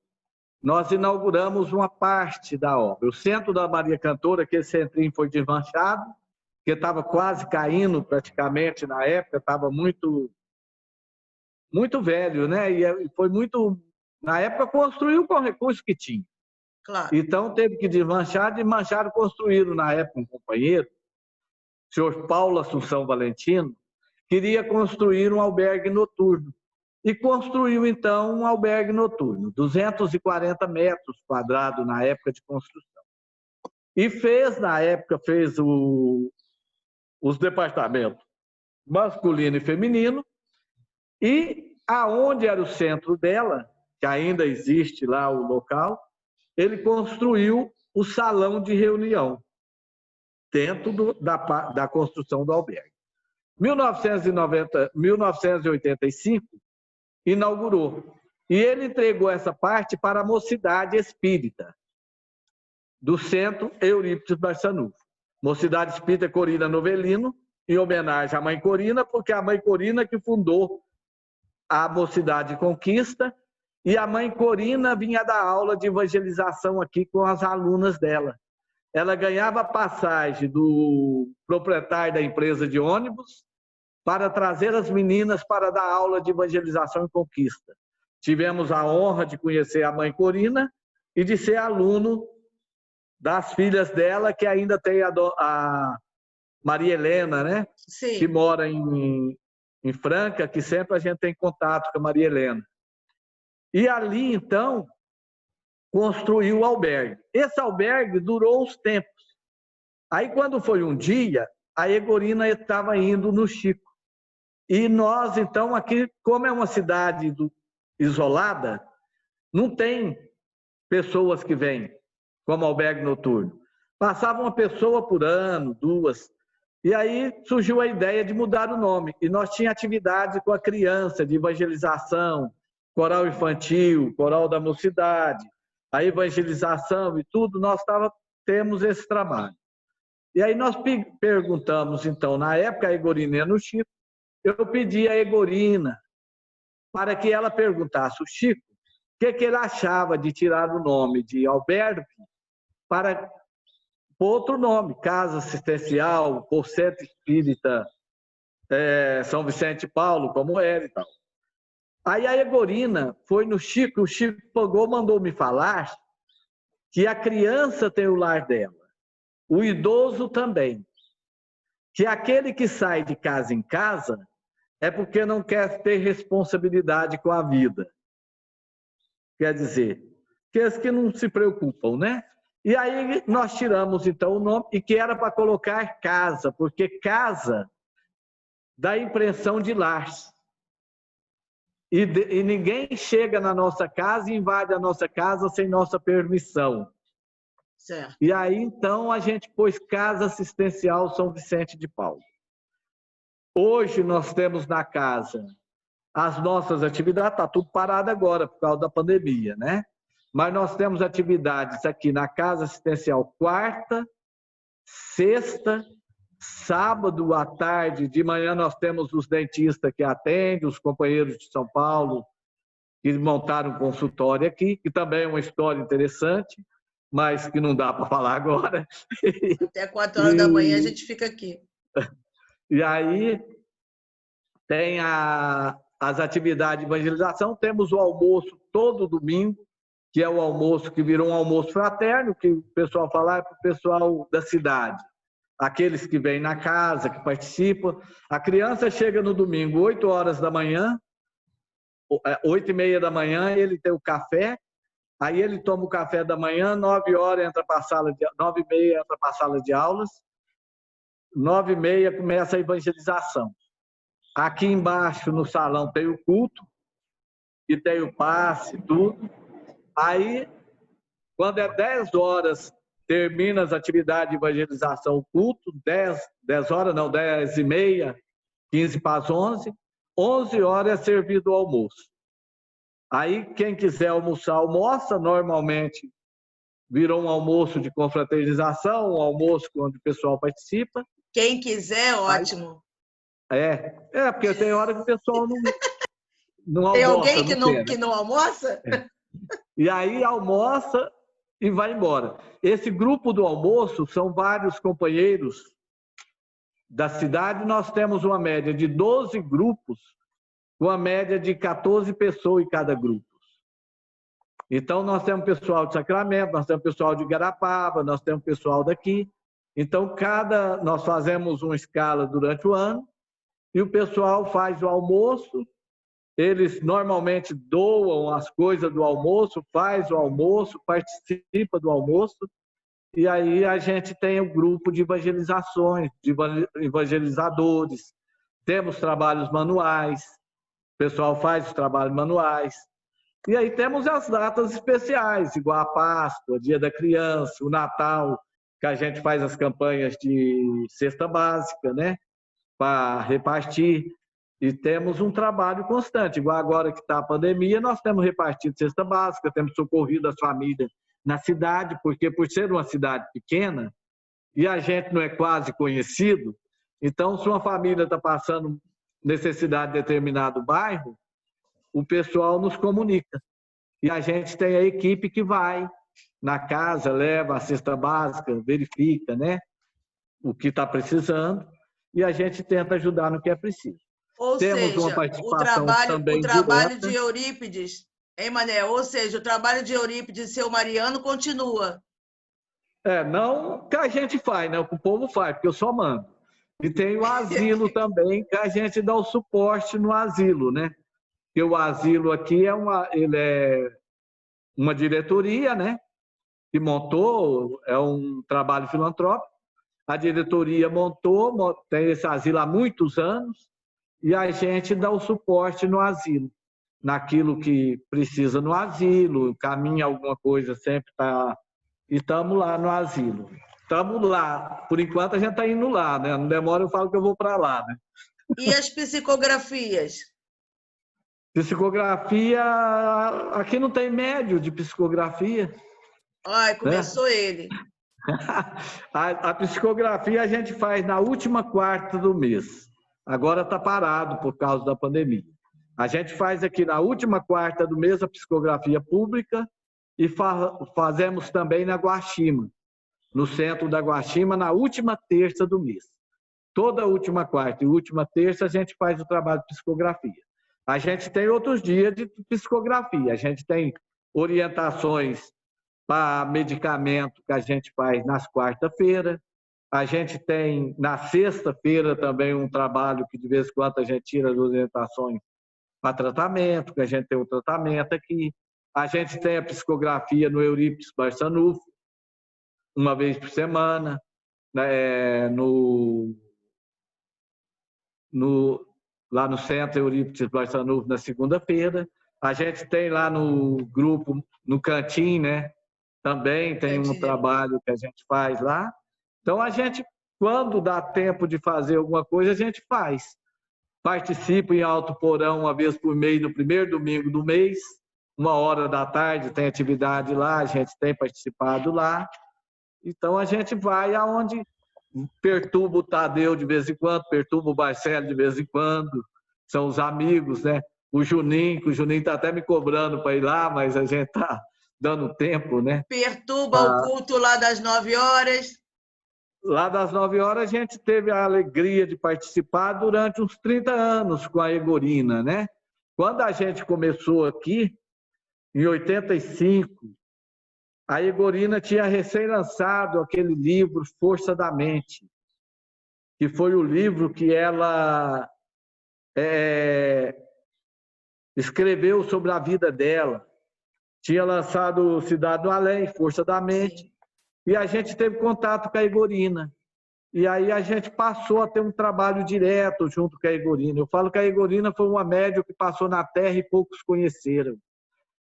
nós inauguramos uma parte da obra. O centro da Maria Cantora, aquele centrinho foi desmanchado, que estava quase caindo praticamente na época, estava muito velho, né? E foi muito... Na época construiu com o recurso que tinha. Claro. Então teve que desmanchar, construíram na época um companheiro, o senhor Paulo Assunção Valentino, queria construir um albergue noturno. e construiu, então, um albergue noturno, 240 metros quadrados na época de construção. E na época, os departamentos masculino e feminino, e aonde era o centro dela, que ainda existe lá o local, ele construiu o salão de reunião, dentro da construção do albergue. 1985, inaugurou. E ele entregou essa parte para a Mocidade Espírita, do Centro Eurípides Barçanufo. Mocidade Espírita Corina Novelino, em homenagem à Mãe Corina, porque a Mãe Corina que fundou a Mocidade Conquista, e a Mãe Corina vinha dar aula de evangelização aqui com as alunas dela. Ela ganhava passagem do proprietário da empresa de ônibus para trazer as meninas para dar aula de evangelização e conquista. Tivemos a honra de conhecer a Mãe Corina e de ser aluno das filhas dela, que ainda tem a Maria Helena, né? Sim. Que mora em Franca, que sempre a gente tem contato com a Maria Helena. E ali, então, construiu o albergue. Esse albergue durou uns tempos. Aí, quando foi um dia, a Egorina estava indo no Chico. E nós, então, aqui, como é uma cidade isolada, não tem pessoas que vêm como albergue noturno. Passava uma pessoa por ano, duas. E aí surgiu a ideia de mudar o nome. E nós tínhamos atividade com a criança, de evangelização, coral infantil, coral da mocidade, a evangelização e tudo, nós temos esse trabalho. E aí nós perguntamos, então, na época, a Egorina ia no Chico, eu pedi a Egorina para que ela perguntasse ao Chico o que ele achava de tirar o nome de albergue para outro nome, Casa Assistencial, ou Centro Espírita São Vicente de Paulo, como era e tal. Aí a Egorina foi no Chico, o Chico pegou, mandou me falar que a criança tem o lar dela, o idoso também, que aquele que sai de casa em casa é porque não quer ter responsabilidade com a vida. Quer dizer, aqueles que não se preocupam, né? E aí nós tiramos, então, o nome, e que era para colocar casa, porque casa dá impressão de lar. E ninguém chega na nossa casa e invade a nossa casa sem nossa permissão. Certo. E aí, então, a gente pôs Casa Assistencial São Vicente de Paulo. Hoje nós temos na casa as nossas atividades, está tudo parado agora por causa da pandemia, né? Mas nós temos atividades aqui na Casa Assistencial quarta, sexta, sábado à tarde, de manhã nós temos os dentistas que atendem, os companheiros de São Paulo que montaram um consultório aqui, que também é uma história interessante, mas que não dá para falar agora. Até 4 horas da manhã a gente fica aqui. E aí tem as atividades de evangelização, temos o almoço todo domingo, que é o almoço que virou um almoço fraterno, que o pessoal fala é para o pessoal da cidade. Aqueles que vêm na casa, que participam. A criança chega no domingo, 8 horas da manhã, 8h30 da manhã, ele tem o café, aí ele toma o café da manhã, 9 horas entra para a sala de 9h30 entra para a sala de aulas, 9h30 começa a evangelização. Aqui embaixo no salão tem o culto, e tem o passe, tudo. Aí, quando é 10 horas, termina as atividades de evangelização, o culto, 10 horas, não, 10h30, 15 para as 11. 11 horas é servido o almoço. Aí, quem quiser almoçar, almoça. Normalmente, virou um almoço de confraternização, um almoço onde o pessoal participa. Quem quiser, ótimo. Porque tem hora que o pessoal não almoça. Tem alguém que não almoça? E aí almoça e vai embora. Esse grupo do almoço são vários companheiros da cidade. Nós temos uma média de 12 grupos, com a média de 14 pessoas em cada grupo. Então, nós temos pessoal de Sacramento, nós temos pessoal de Garapava, nós temos pessoal daqui. Então, nós fazemos uma escala durante o ano, e o pessoal faz o almoço, eles normalmente doam as coisas do almoço, faz o almoço, participa do almoço, e aí a gente tem o grupo de evangelizações, de evangelizadores, temos trabalhos manuais, o pessoal faz os trabalhos manuais, e aí temos as datas especiais, igual a Páscoa, Dia da Criança, o Natal, que a gente faz as campanhas de cesta básica, né, para repartir. E temos um trabalho constante, igual agora que está a pandemia, nós temos repartido cesta básica, temos socorrido as famílias na cidade, porque por ser uma cidade pequena, e a gente não é quase conhecido, então se uma família está passando necessidade em determinado bairro, o pessoal nos comunica. E a gente tem a equipe que vai na casa, leva a cesta básica, verifica, né, o que está precisando, e a gente tenta ajudar no que é preciso. Ou Temos seja, uma participação também o trabalho direta. de Eurípides, hein, Mané? Ou seja, o trabalho de Eurípides e seu Mariano continua. Não que a gente faz, né? O povo faz, porque eu só mando. E tem o asilo também, que a gente dá o suporte no asilo, né? Porque o asilo aqui ele é uma diretoria, né? Que montou, é um trabalho filantrópico. A diretoria montou, tem esse asilo há muitos anos, e a gente dá o suporte no asilo, naquilo que precisa no asilo, caminha alguma coisa sempre está. E estamos lá no asilo. Estamos lá. Por enquanto a gente está indo lá, né? Não demora, eu falo que eu vou para lá, né? E as psicografias? Psicografia, aqui não tem médio de psicografia. Ai, começou, né? Ele. A psicografia a gente faz na última quarta do mês. Agora está parado por causa da pandemia. A gente faz aqui na última quarta do mês a psicografia pública e fazemos também na Guaxima, no centro da Guaxima, na última terça do mês. Toda última quarta e última terça a gente faz o trabalho de psicografia. A gente tem outros dias de psicografia, a gente tem orientações para medicamento que a gente faz nas quarta-feiras, a gente tem na sexta-feira também um trabalho que de vez em quando a gente tira as orientações para tratamento, que a gente tem um tratamento aqui. A gente tem a psicografia no Eurípides Barçanufo, uma vez por semana, né, lá no Centro Eurípides Barçanufo, na segunda-feira. A gente tem lá no grupo, no Cantinho, né? Também tem um trabalho que a gente faz lá. Então, a gente, quando dá tempo de fazer alguma coisa, a gente faz. Participo em Alto Porão uma vez por mês, no primeiro domingo do mês, 13h tem atividade lá, a gente tem participado lá. Então, a gente vai aonde perturba o Tadeu de vez em quando, perturba o Marcelo de vez em quando, são os amigos, né? O Juninho, que o Juninho está até me cobrando para ir lá, mas a gente está dando tempo, né? Perturba o culto lá das 9h. Lá das 9h a gente teve a alegria de participar durante uns 30 anos com a Egorina, né? Quando a gente começou aqui, em 85, a Egorina tinha recém-lançado aquele livro Força da Mente, que foi o livro que ela escreveu sobre a vida dela. Tinha lançado Cidade do Além, Força da Mente. Sim. E a gente teve contato com a Egorina. E aí a gente passou a ter um trabalho direto junto com a Egorina. Eu falo que a Egorina foi uma médium que passou na Terra e poucos conheceram.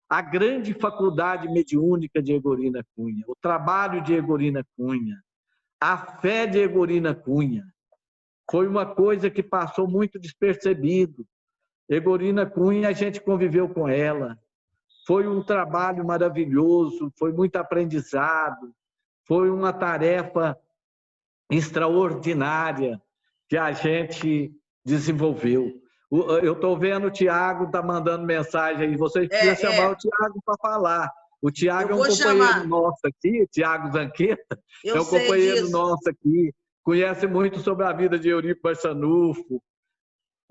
A grande faculdade mediúnica de Egorina Cunha, o trabalho de Egorina Cunha, a fé de Egorina Cunha, foi uma coisa que passou muito despercebido. Egorina Cunha, a gente conviveu com ela. Foi um trabalho maravilhoso, foi muito aprendizado. Foi uma tarefa extraordinária que a gente desenvolveu. Eu estou vendo o Tiago está mandando mensagem aí. Vocês precisam chamar o Tiago para falar. O Tiago é um companheiro nosso aqui, o Tiago Zanqueta, é um companheiro nosso aqui, conhece muito sobre a vida de Eurípides Barçanufo,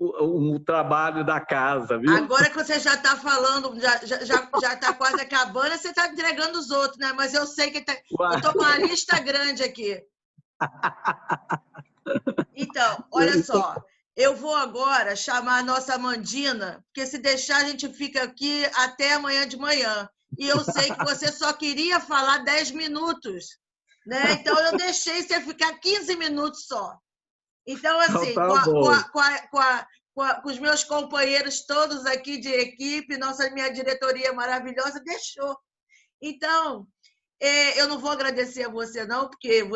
o trabalho da casa, viu? Agora que você já está falando, já está quase acabando, você está entregando os outros, né? Mas eu sei que eu estou com uma lista grande aqui. Então, olha só, Eu vou agora chamar a nossa Amandina, porque se deixar a gente fica aqui até amanhã de manhã. E eu sei que você só queria falar 10 minutos, né? Então eu deixei você ficar 15 minutos só. Então, assim, Então, tá bom. com os meus companheiros todos aqui de equipe, minha diretoria maravilhosa, deixou. Então, eu não vou agradecer a você, não, porque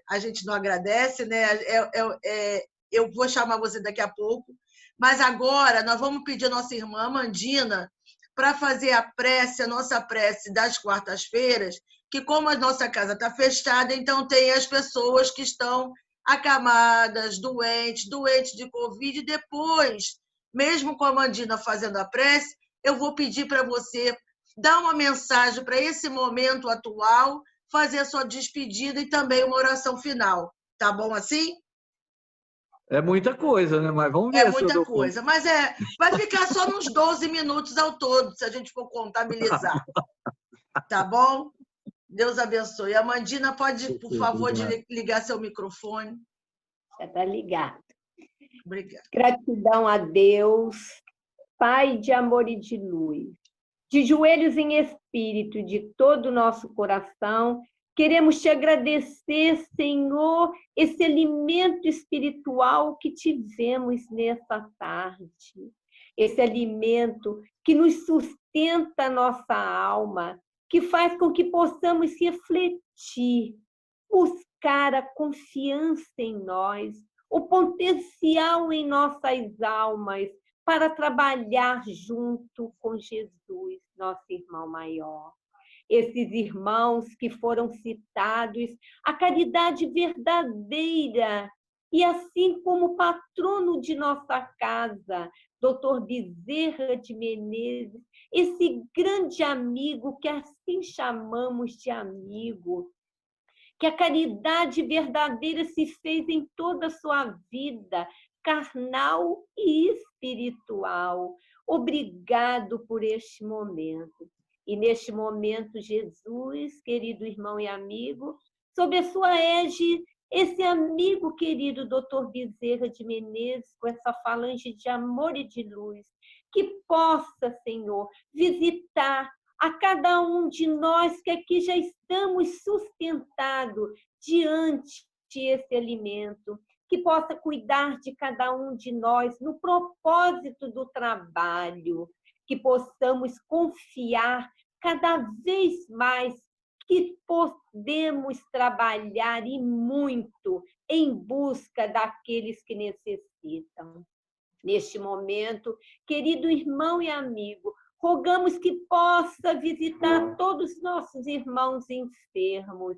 a gente não agradece, né? Eu vou chamar você daqui a pouco, mas agora nós vamos pedir a nossa irmã Amandina para fazer a nossa prece das quartas-feiras, que como a nossa casa está fechada, então tem as pessoas que estão acamadas, doentes de Covid, e depois, mesmo com a Amandina fazendo a prece, eu vou pedir para você dar uma mensagem para esse momento atual, fazer a sua despedida e também uma oração final. Tá bom assim? É muita coisa, né? Mas vamos É ver se eu muita dou conta. coisa, mas vai ficar só nos 12 minutos ao todo, se a gente for contabilizar. Tá bom? Deus abençoe. A Amandina pode, por favor, ligar seu microfone. Já está ligado. Obrigada. Gratidão a Deus, Pai de amor e de luz. De joelhos em espírito, de todo o nosso coração, queremos te agradecer, Senhor, esse alimento espiritual que tivemos nessa tarde. Esse alimento que nos sustenta a nossa alma, que faz com que possamos refletir, buscar a confiança em nós, o potencial em nossas almas para trabalhar junto com Jesus, nosso irmão maior. Esses irmãos que foram citados, a caridade verdadeira, e assim como o patrono de nossa casa, Dr. Bezerra de Menezes, esse grande amigo que assim chamamos de amigo, que a caridade verdadeira se fez em toda a sua vida, carnal e espiritual. Obrigado por este momento. E neste momento, Jesus, querido irmão e amigo, sob a sua égide, esse amigo querido Dr. Bezerra de Menezes, com essa falange de amor e de luz, que possa, Senhor, visitar a cada um de nós que aqui já estamos sustentados diante desse alimento, que possa cuidar de cada um de nós no propósito do trabalho, que possamos confiar cada vez mais que podemos trabalhar e muito em busca daqueles que necessitam. Neste momento, querido irmão e amigo, rogamos que possa visitar todos os nossos irmãos enfermos,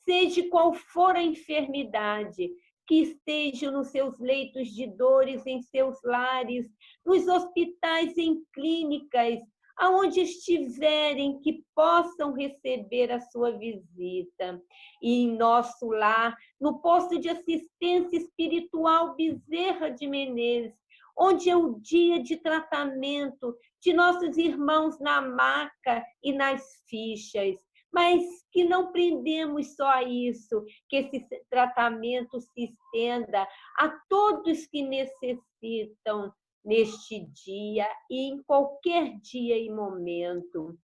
seja qual for a enfermidade, que estejam nos seus leitos de dores, em seus lares, nos hospitais, em clínicas, aonde estiverem, que possam receber a sua visita. E em nosso lar, no posto de assistência espiritual Bezerra de Menezes, onde é o dia de tratamento de nossos irmãos na maca e nas fichas, mas que não prendemos só a isso, que esse tratamento se estenda a todos que necessitam neste dia e em qualquer dia e momento.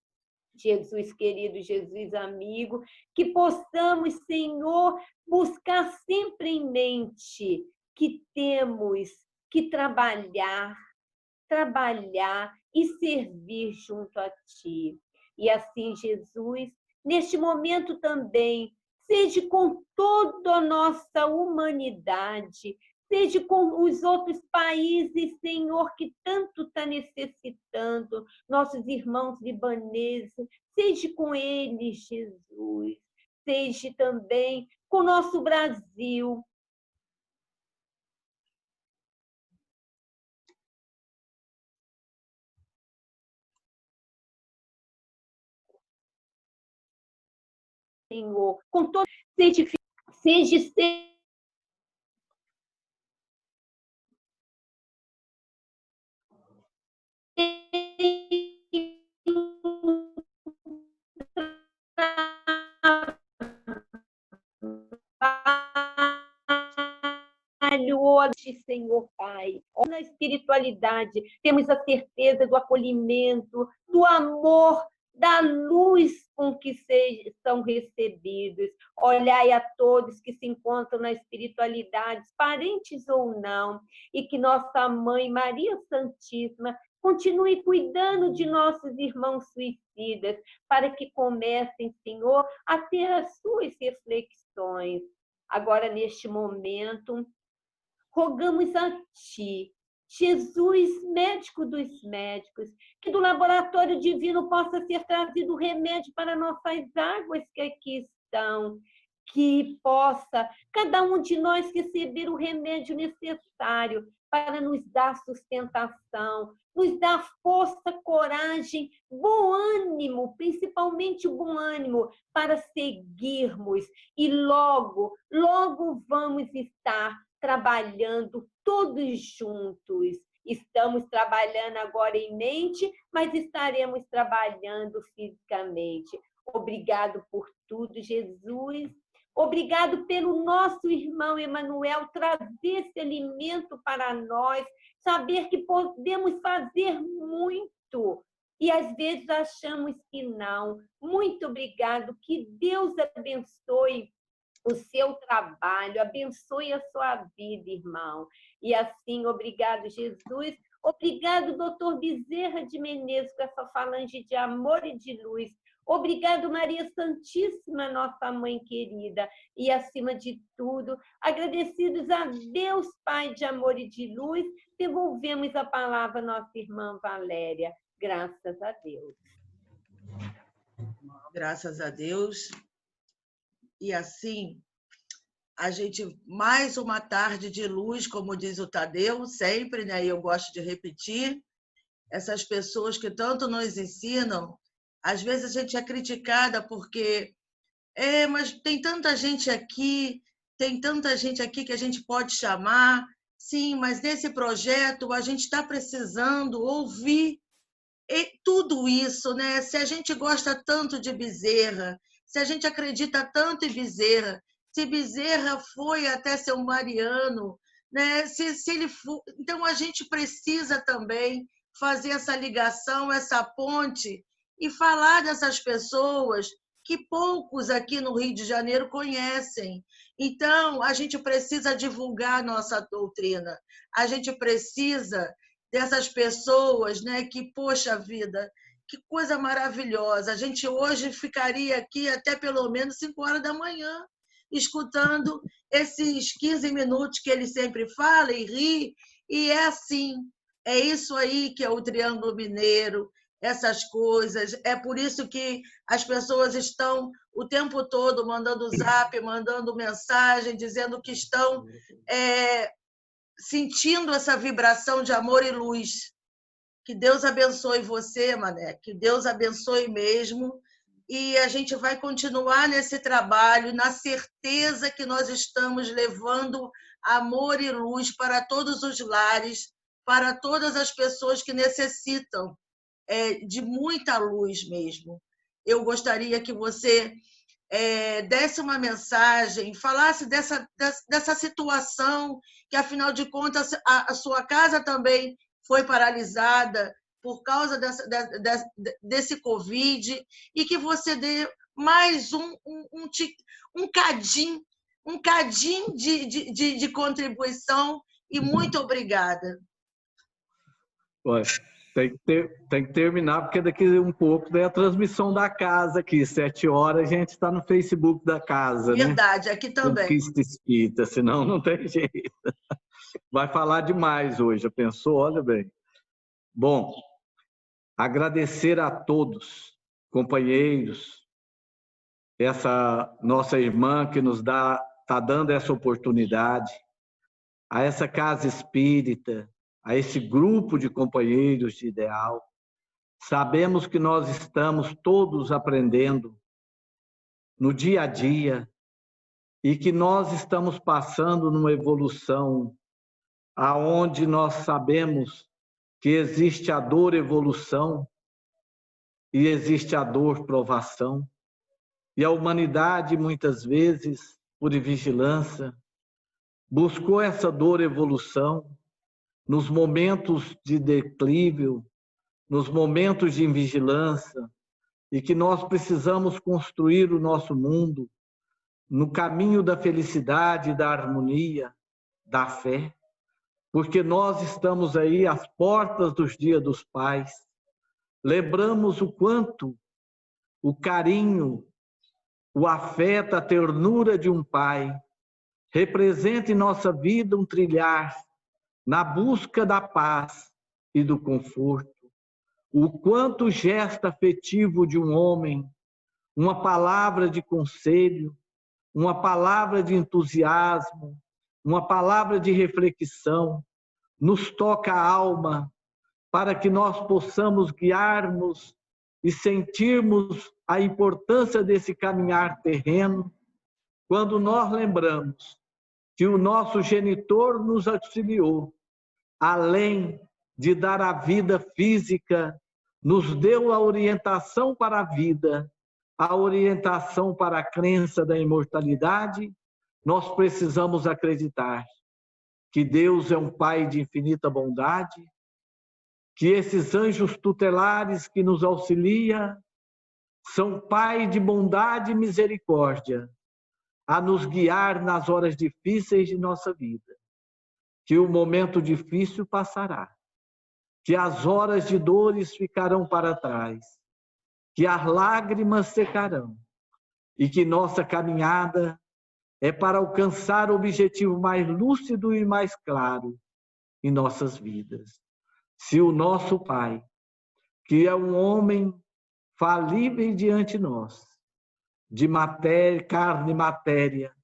Jesus querido, Jesus amigo, que possamos, Senhor, buscar sempre em mente que temos que trabalhar e servir junto a Ti. E assim, Jesus, neste momento também, seja com toda a nossa humanidade, seja com os outros países, Senhor, que tanto está necessitando, nossos irmãos libaneses, seja com eles, Jesus, seja também com o nosso Brasil. Senhor, com todo seja hoje, Senhor Pai, na espiritualidade, temos a certeza do acolhimento, do amor, da luz com que são recebidos. Olhai a todos que se encontram na espiritualidade, parentes ou não, e que nossa Mãe Maria Santíssima continue cuidando de nossos irmãos suicidas, para que comecem, Senhor, a ter as suas reflexões. Agora, neste momento, rogamos a Ti, Jesus, médico dos médicos, que do laboratório divino possa ser trazido remédio para nossas águas que aqui estão, que possa cada um de nós receber o remédio necessário para nos dar sustentação, nos dar força, coragem, bom ânimo, principalmente o bom ânimo, para seguirmos. E logo, logo vamos estar trabalhando todos juntos. Estamos trabalhando agora em mente, mas estaremos trabalhando fisicamente. Obrigado por tudo, Jesus. Obrigado pelo nosso irmão Emanuel trazer esse alimento para nós, saber que podemos fazer muito e às vezes achamos que não. Muito obrigado, que Deus abençoe o seu trabalho, abençoe a sua vida, irmão. E assim, obrigado, Jesus. Obrigado, doutor Bezerra de Menezes, com essa falange de amor e de luz. Obrigado, Maria Santíssima, nossa mãe querida. E, acima de tudo, agradecidos a Deus, Pai de amor e de luz, devolvemos a palavra à nossa irmã Valéria. Graças a Deus. Graças a Deus. E assim, a gente, mais uma tarde de luz, como diz o Tadeu, sempre, né? E eu gosto de repetir, essas pessoas que tanto nos ensinam, às vezes a gente é criticada porque, mas tem tanta gente aqui que a gente pode chamar, sim, mas nesse projeto a gente está precisando ouvir tudo isso, né? Se a gente gosta tanto de Bezerra, se a gente acredita tanto em Bezerra, se Bezerra foi até São Mariano, né? Se ele for... Então, a gente precisa também fazer essa ligação, essa ponte, e falar dessas pessoas que poucos aqui no Rio de Janeiro conhecem. Então, a gente precisa divulgar a nossa doutrina, a gente precisa dessas pessoas, né, que, poxa vida, que coisa maravilhosa. A gente hoje ficaria aqui até pelo menos 5 horas da manhã, escutando esses 15 minutos que ele sempre fala e ri, e é assim, é isso aí que é o Triângulo Mineiro, essas coisas. É por isso que as pessoas estão o tempo todo mandando zap, mandando mensagem, dizendo que estão sentindo essa vibração de amor e luz. Que Deus abençoe você, Mané, que Deus abençoe mesmo. E a gente vai continuar nesse trabalho, na certeza que nós estamos levando amor e luz para todos os lares, para todas as pessoas que necessitam de muita luz mesmo. Eu gostaria que você desse uma mensagem, falasse dessa situação, que, afinal de contas, a sua casa também foi paralisada por causa desse Covid, e que você dê mais um cadinho de contribuição, e muito obrigada. Olha, tem que terminar, porque daqui um pouco daí a transmissão da casa aqui, 7 horas, a gente está no Facebook da casa, Verdade, né? Aqui também. Conquista Espírita, senão não tem jeito. Vai falar demais hoje, já pensou? Olha bem. Bom, agradecer a todos, companheiros, essa nossa irmã que nos está dando essa oportunidade, a essa casa espírita, a esse grupo de companheiros de ideal. Sabemos que nós estamos todos aprendendo no dia a dia e que nós estamos passando numa evolução aonde nós sabemos que existe a dor evolução e existe a dor provação. E a humanidade, muitas vezes, por vigilância, buscou essa dor evolução nos momentos de declívio, nos momentos de invigilância, e que nós precisamos construir o nosso mundo no caminho da felicidade, da harmonia, da fé, porque nós estamos aí às portas dos dias dos pais. Lembramos o quanto o carinho, o afeto, a ternura de um pai representa em nossa vida um trilhar na busca da paz e do conforto. O quanto o gesto afetivo de um homem, uma palavra de conselho, uma palavra de entusiasmo, uma palavra de reflexão, nos toca a alma para que nós possamos guiarmos e sentirmos a importância desse caminhar terreno, quando nós lembramos que o nosso genitor nos auxiliou, além de dar a vida física, nos deu a orientação para a vida, a orientação para a crença da imortalidade. Nós precisamos acreditar que Deus é um Pai de infinita bondade, que esses anjos tutelares que nos auxiliam são Pai de bondade e misericórdia, a nos guiar nas horas difíceis de nossa vida, que o momento difícil passará, que as horas de dores ficarão para trás, que as lágrimas secarão e que nossa caminhada é para alcançar o objetivo mais lúcido e mais claro em nossas vidas. Se o nosso Pai, que é um homem falível diante de nós, de matéria, carne e matéria,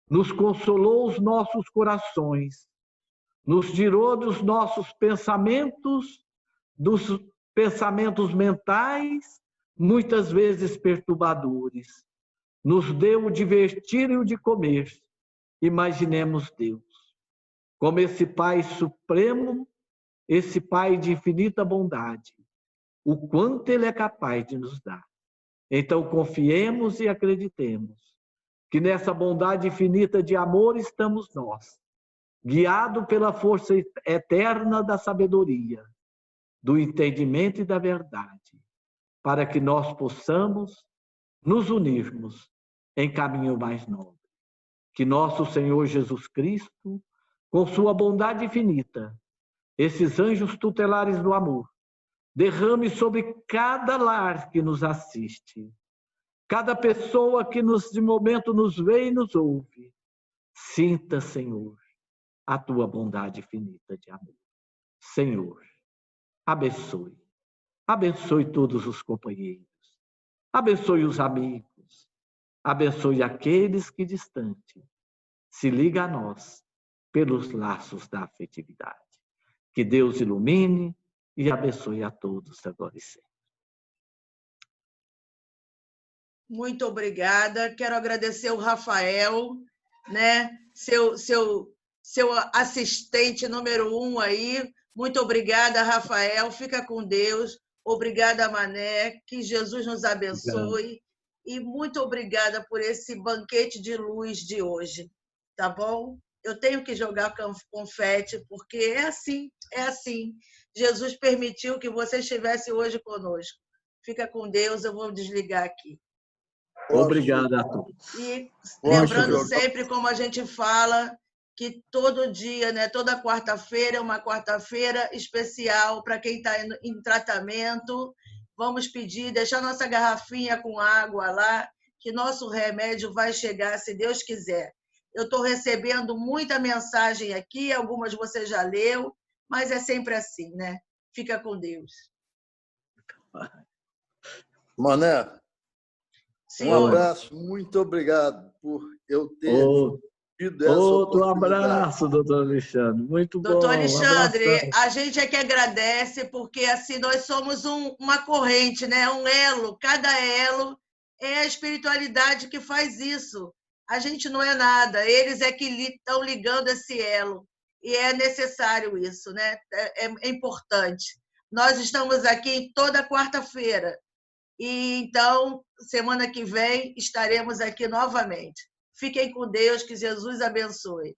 nos consolou os nossos corações, nos tirou dos nossos pensamentos, dos pensamentos mentais, muitas vezes perturbadores, nos deu o divertir e o de comer. Imaginemos Deus como esse Pai supremo, esse Pai de infinita bondade, o quanto Ele é capaz de nos dar. Então confiemos e acreditemos que nessa bondade infinita de amor estamos nós, guiado pela força eterna da sabedoria, do entendimento e da verdade, para que nós possamos nos unirmos em caminho mais nobre. Que nosso Senhor Jesus Cristo, com sua bondade infinita, esses anjos tutelares do amor, derrame sobre cada lar que nos assiste, cada pessoa que de momento nos vê e nos ouve. Sinta, Senhor, a tua bondade infinita de amor. Senhor, abençoe. Abençoe todos os companheiros. Abençoe os amigos. Abençoe aqueles que distante se ligam a nós pelos laços da afetividade. Que Deus ilumine e abençoe a todos agora e sempre. Muito obrigada. Quero agradecer o Rafael, né? Seu assistente número 1 aí. Muito obrigada, Rafael. Fica com Deus. Obrigada, Mané. Que Jesus nos abençoe. Obrigado. E muito obrigada por esse banquete de luz de hoje. Tá bom? Eu tenho que jogar confete, porque é assim, é assim. Jesus permitiu que você estivesse hoje conosco. Fica com Deus, eu vou desligar aqui. Obrigado a todos. E lembrando sempre, como a gente fala, que todo dia, né, toda quarta-feira é uma quarta-feira especial para quem está em tratamento. Vamos pedir, deixar nossa garrafinha com água lá, que nosso remédio vai chegar, se Deus quiser. Eu estou recebendo muita mensagem aqui, algumas você já leu, mas é sempre assim, né? Fica com Deus. Mané, Senhor. Um abraço, muito obrigado por eu ter tido essa Outro oportunidade. abraço, doutor Alexandre. Muito bom. Doutor Alexandre, a gente é que agradece, porque assim nós somos uma corrente, né? Um elo. Cada elo é a espiritualidade que faz isso. A gente não é nada, eles é que estão ligando esse elo. E é necessário isso, né? É importante. Nós estamos aqui toda quarta-feira. E então, semana que vem, estaremos aqui novamente. Fiquem com Deus, que Jesus abençoe.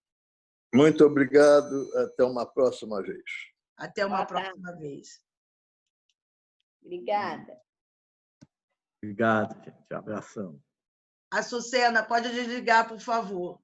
Muito obrigado. Até uma próxima vez. Até uma próxima vez. Obrigada. Obrigado, gente. Abração. Açucena, pode desligar, por favor.